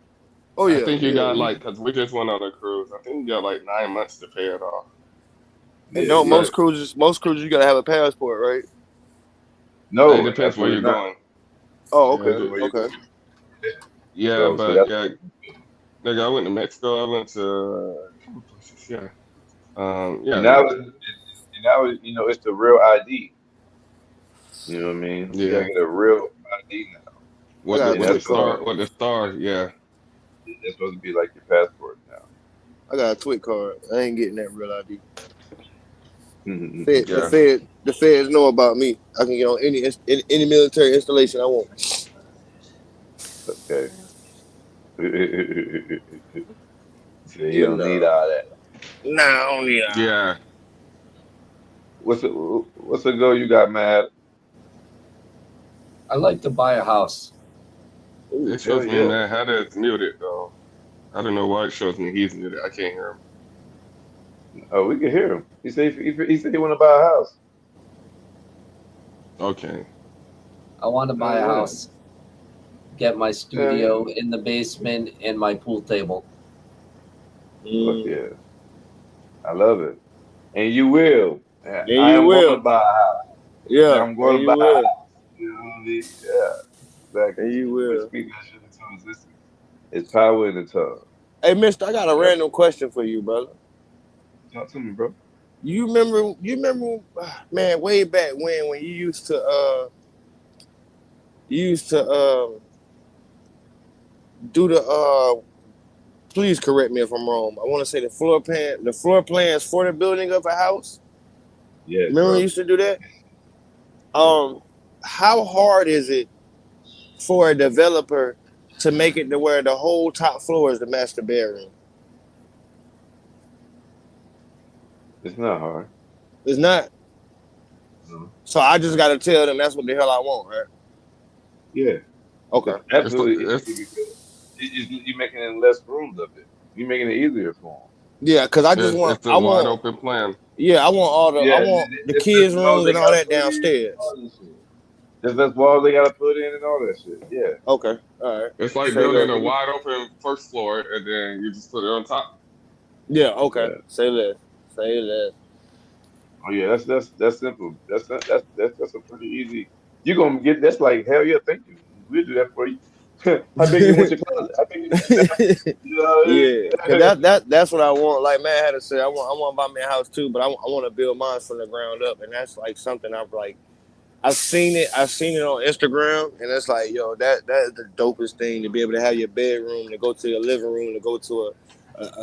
Oh I yeah, think you yeah. got because we just went on a cruise. I think you got like 9 months to pay it off. And Yeah, no, you got most cruises, you gotta have a passport, right? It no, depends where absolutely you're not. going. Oh, Yeah, okay, Depends where you're okay. going. Yeah. yeah, So but that's yeah, nigga, I went to Mexico. I went to a couple places. Yeah, and yeah, now it's the real ID. You know what I mean? You gotta yeah. get a real ID now, I With the got a and with the Twit star, card. with the star. Yeah. that's supposed to be like your passport now. I got a Twit card. I ain't getting that real ID. The Yeah. Fed, the feds know about me. I can get on any military installation I want. Okay. So you You don't need know. all that. Nah, I don't need all Yeah, What's the goal you got, Matt? I like to buy a house. Ooh, it hell shows me yeah. Mad Hatter is muted though. I don't know why it shows me he's muted. I can't hear Oh, we can hear him. He said he want to buy a house. him. Okay. I want to Hell buy a yeah. house, get my Hell yeah. studio in the basement and my pool table. that. Fuck yeah. I love it. And you will. Yeah, And I you am going to will. buy a house. Yeah, I'm going and to you buy a will. house. You know what I mean? Yeah, exactly. And you We will. speak that shit into existence. It's power in the tongue. Hey, Mister, I got a Yep. random question for you, brother. Talk to me, bro. Man, way back when you used to do the please correct me if I'm wrong. I want to say the floor plans for the building of a house. Yes, Remember when you bro. used to do that? Yes. Um, how hard is it for a developer to make it to where the whole top floor is the master bedroom? It's not hard. It's not. No. So I just got to tell them that's what the hell I want, right? Yeah, Okay. it's It's like absolutely easy it's because you're making it less rooms of it. You're making it easier for Yeah, because I just it's, want it's a I wide want open plan. yeah them. I Yeah, want the it's just kids' the walls rooms they and all gotta that put in, downstairs. all that shit. Just that's walls they gotta put in and all that shit. Yeah, Okay. All right. It's like Say building less. a wide open first floor and then you just put it on top. Yeah. Okay. yeah. Say less. Say less. Oh yeah, that's simple. That's a pretty easy. You're gonna get that's like hell yeah, thank you. We'll do that for you. How big you want your closet? How big you want your bathroom? You Yeah, know cause what I mean? that's what I want. Like man had to say, I want to buy me a house too, but I want to build mine from the ground up, and that's like something I've seen it on Instagram, and it's like yo, that is the dopest thing to be able to have your bedroom, to go to your living room, to go to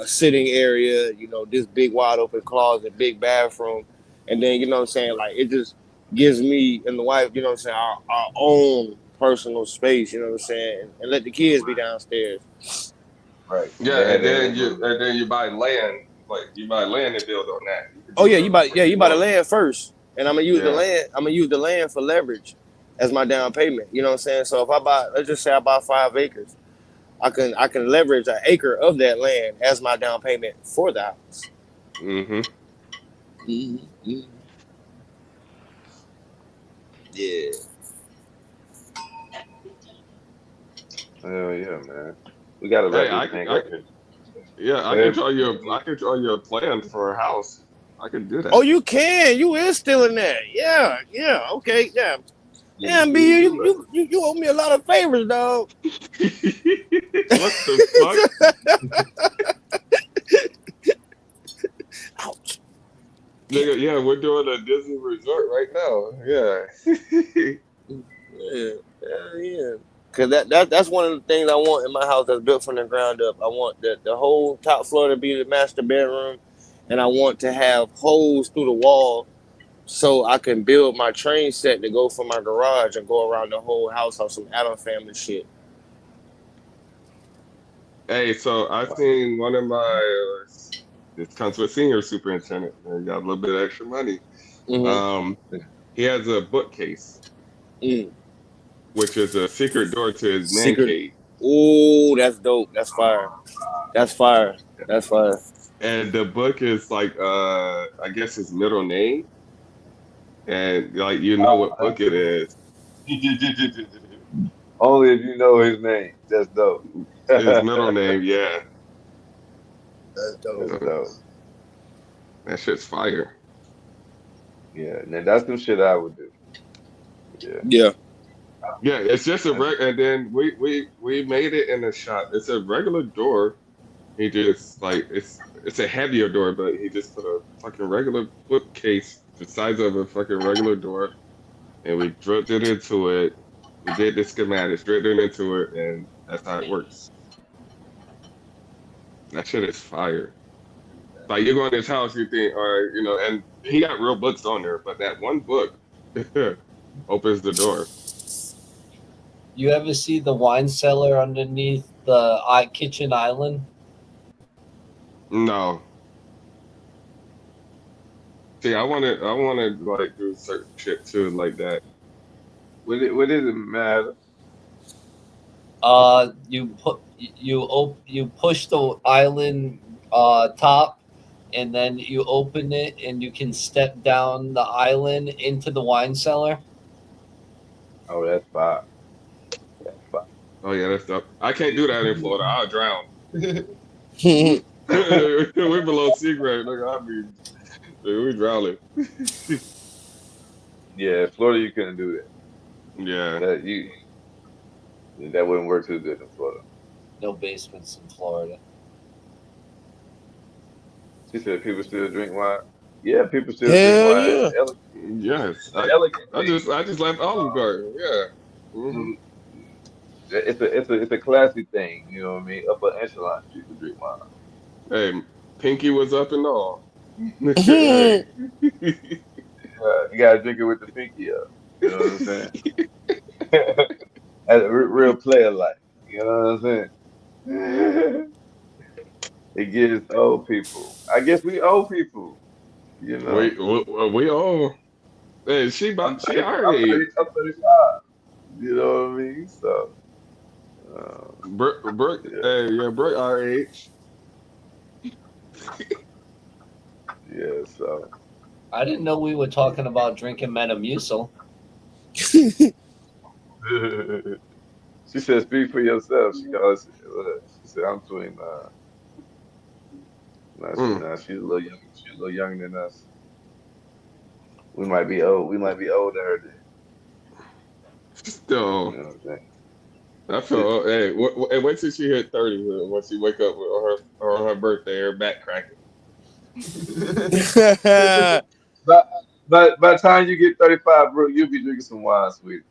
a sitting area, this big wide open closet, big bathroom, and then you know what I'm saying, like it just gives me and the wife, you know what I'm saying, our own personal space, you know what I'm saying, and let the kids be downstairs. Right. And they Yeah, had and their then own you little and then you buy land. Like you buy land and build on that. You can Oh do yeah, whatever the fuck you you buy the want. land first, and I'm gonna use the Yeah. land. I'm gonna use the land for leverage as my down payment. You know what I'm saying? So if I buy, let's just say I buy 5 acres, I can leverage an acre of that land as my down payment for the house. Mm-hmm. Mm-hmm. Yeah. hell yeah, man. We gotta wrap Hey, this I, thing I up here. yeah, Go ahead. I can draw you a plan for a house. I can do Oh, that. you can. You is still in there. Yeah. Yeah. Okay. Yeah. Yeah, Yeah, you B, do it. you owe me a lot of favors, dog. What the fuck? Ouch. Nigga, yeah, we're doing a Disney resort right now. Yeah. Yeah, yeah. Cause that's one of the things I want in my house that's built from the ground up. I want the whole top floor to be the master bedroom, and I want to have holes through the wall so I can build my train set to go from my garage and go around the whole house on some Adam Family shit. Hey, so I seen one of my this comes with senior superintendent. And got a little bit of extra money. Mm-hmm. Um, he has a bookcase, Mm. which is a secret door to his man Secret. cave. Ooh, that's dope. That's fire. That's fire. That's fire. And the book is like I guess his middle name. And like you know what book it is. Only if you know his name. That's dope. His That's middle name, yeah. That's dope. Uh, dope. that shit's fire. Yeah, and then that's some shit I would do. Yeah. Yeah. Yeah, it's just a That's, and then we made it in a shop. It's a regular door. He just like it's a heavier door, but he just put a fucking regular bookcase the size of a fucking regular door, and we drilled it into it. We did the schematics, drilled it into it, and that's how it works. That shit is fire. Like you go in his house, you think, all right, and he got real books on there, but that one book opens the door. You ever see the wine cellar underneath the kitchen island? No. See, I wanna like do certain shit too, like that. What does it matter? You push the island top, and then you open it, and you can step down the island into the wine cellar. Oh, that's fine. That's fine. Oh yeah, that's stuff. I can't do that in Florida. I'll drown. yeah, We're below sea grade. Look, I mean, we drowning. Yeah, Florida, you couldn't do Yeah. that. That wouldn't work too good in Florida. No basements in Florida. She said people still drink wine. Yeah, people still drink hell wine. yeah. Yes. It's an elegant thing. I just left Olive Garden. Yeah. Hmm. Mm, it's a classy thing. You know what I mean? Upper echelon people drink wine. Hey, Pinky was up and all. Hey. You gotta drink it with the pinky up. You know what I'm saying? That's a real player life. You know what I'm saying? It gives old people. I guess we old people. You know, We all. Hey, I'm she 30, our I'm age. 30, I'm 35. You know what I mean? So, yeah, Yeah, Brooke our age. yeah. So, I didn't know we were talking about drinking Metamucil. she said, "Speak for yourself." She goes. She said, "I'm 29." No, she's Mm. not. She's a little young. She's a little younger than us. We might be old. We might be older than her. You So know what I'm I saying? feel hey, and wait till she hit 30 when she wake up with her birthday, her back cracking. But by the time you get 35, bro, you'll be drinking some wine, sweet.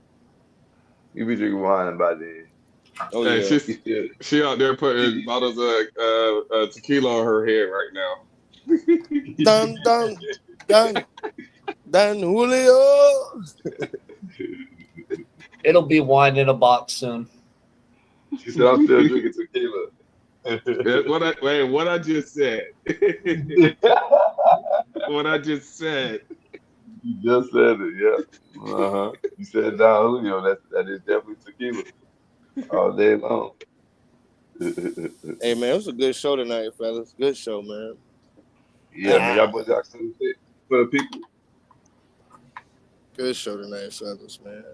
You'll be drinking wine by then. Oh Hey, yeah. You still, she out there putting you, bottles of tequila on her head right now. Dun dun dun dun Julio. It'll be wine in a box soon. she said, I'm still drinking tequila. What I just said. What I just said. You just said it, yeah. Uh-huh. You said Don Julio, that is definitely tequila all day long. Hey man, it was a good show tonight, fellas. Good show, man. Yeah, man, y'all Ah, boys got something to say for the people. good show tonight, fellas, man.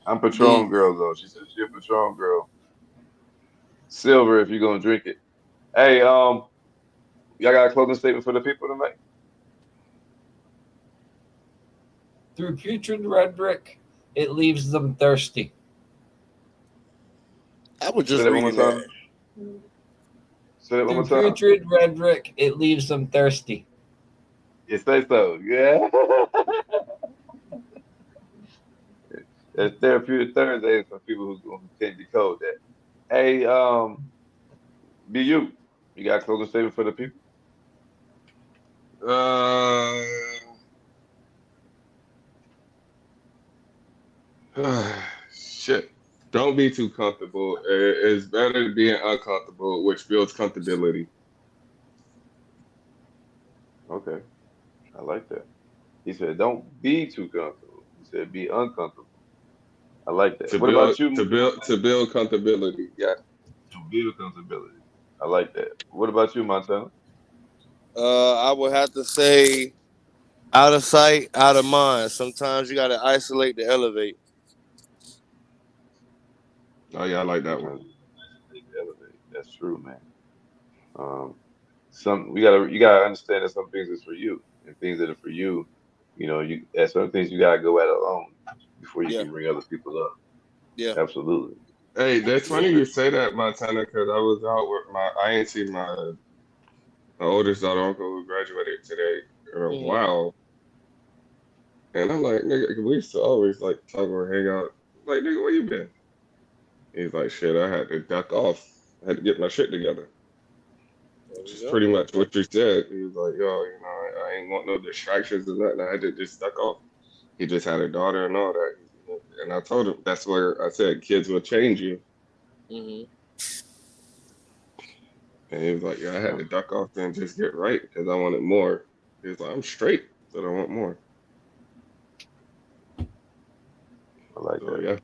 I'm Patron The girl though. She said she a Patron girl. Silver if you're gonna drink it. Hey, y'all got a closing statement for the people tonight? Through putrid rhetoric, it leaves them thirsty. I was Say just that one more reading that. time. Say that one more Through time. putrid rhetoric, it leaves them thirsty. You say so. Yeah. It's Therapeutic Thursday for people who can't decode that. Hey, BU, you got a closing statement for the people? Uh, shit. Don't be too comfortable. It's better being uncomfortable, which builds comfortability. Okay, I like that. He said, "Don't be too comfortable." He said, "Be uncomfortable." I like that. What about you, To build comfortability. Yeah. to build comfortability? I like that. What about you, Montana? I would have to say out of sight, out of mind. Sometimes you gotta isolate to elevate. Oh yeah, I like that one. Sometimes you need to elevate. That's true, man. Um, you gotta understand that some things is for you, and things that are for you, you at some things you gotta go at alone before you Yeah, can bring other people up. yeah. Absolutely. Hey, that's Yes, funny sir. you say that, Montana, because I was out with I ain't seen my oldest daughter uncle who graduated today in a Hmm. while. And I'm like, nigga, we used to always like talk or hang out. Like, nigga, where you been? He's like, shit, I had to duck off. I had to get my shit together. There Which we is go. pretty much what you said. He was like, yo, I ain't want no distractions or nothing. I had to just duck off. He just had a daughter and all that. And I told him that's where I said kids will change you. Hmm. And he was like, yeah, I had to duck off and just get right because I wanted more. He was like, I'm straight, but I want more. I like So that. yeah,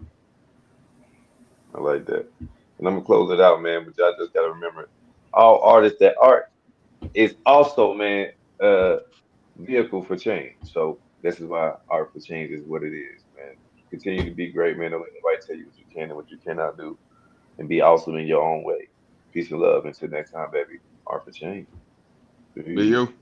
I like that. And I'm gonna close it out, man. But y'all just gotta remember, all artists that art is also, man, uh, vehicle for change. So this is why art for change is what it is, man. Continue to be great, man. Don't let nobody tell you what you can and what you cannot do, and be awesome in your own way. Peace and love. Until next time, baby. Art for change. be Peace. you.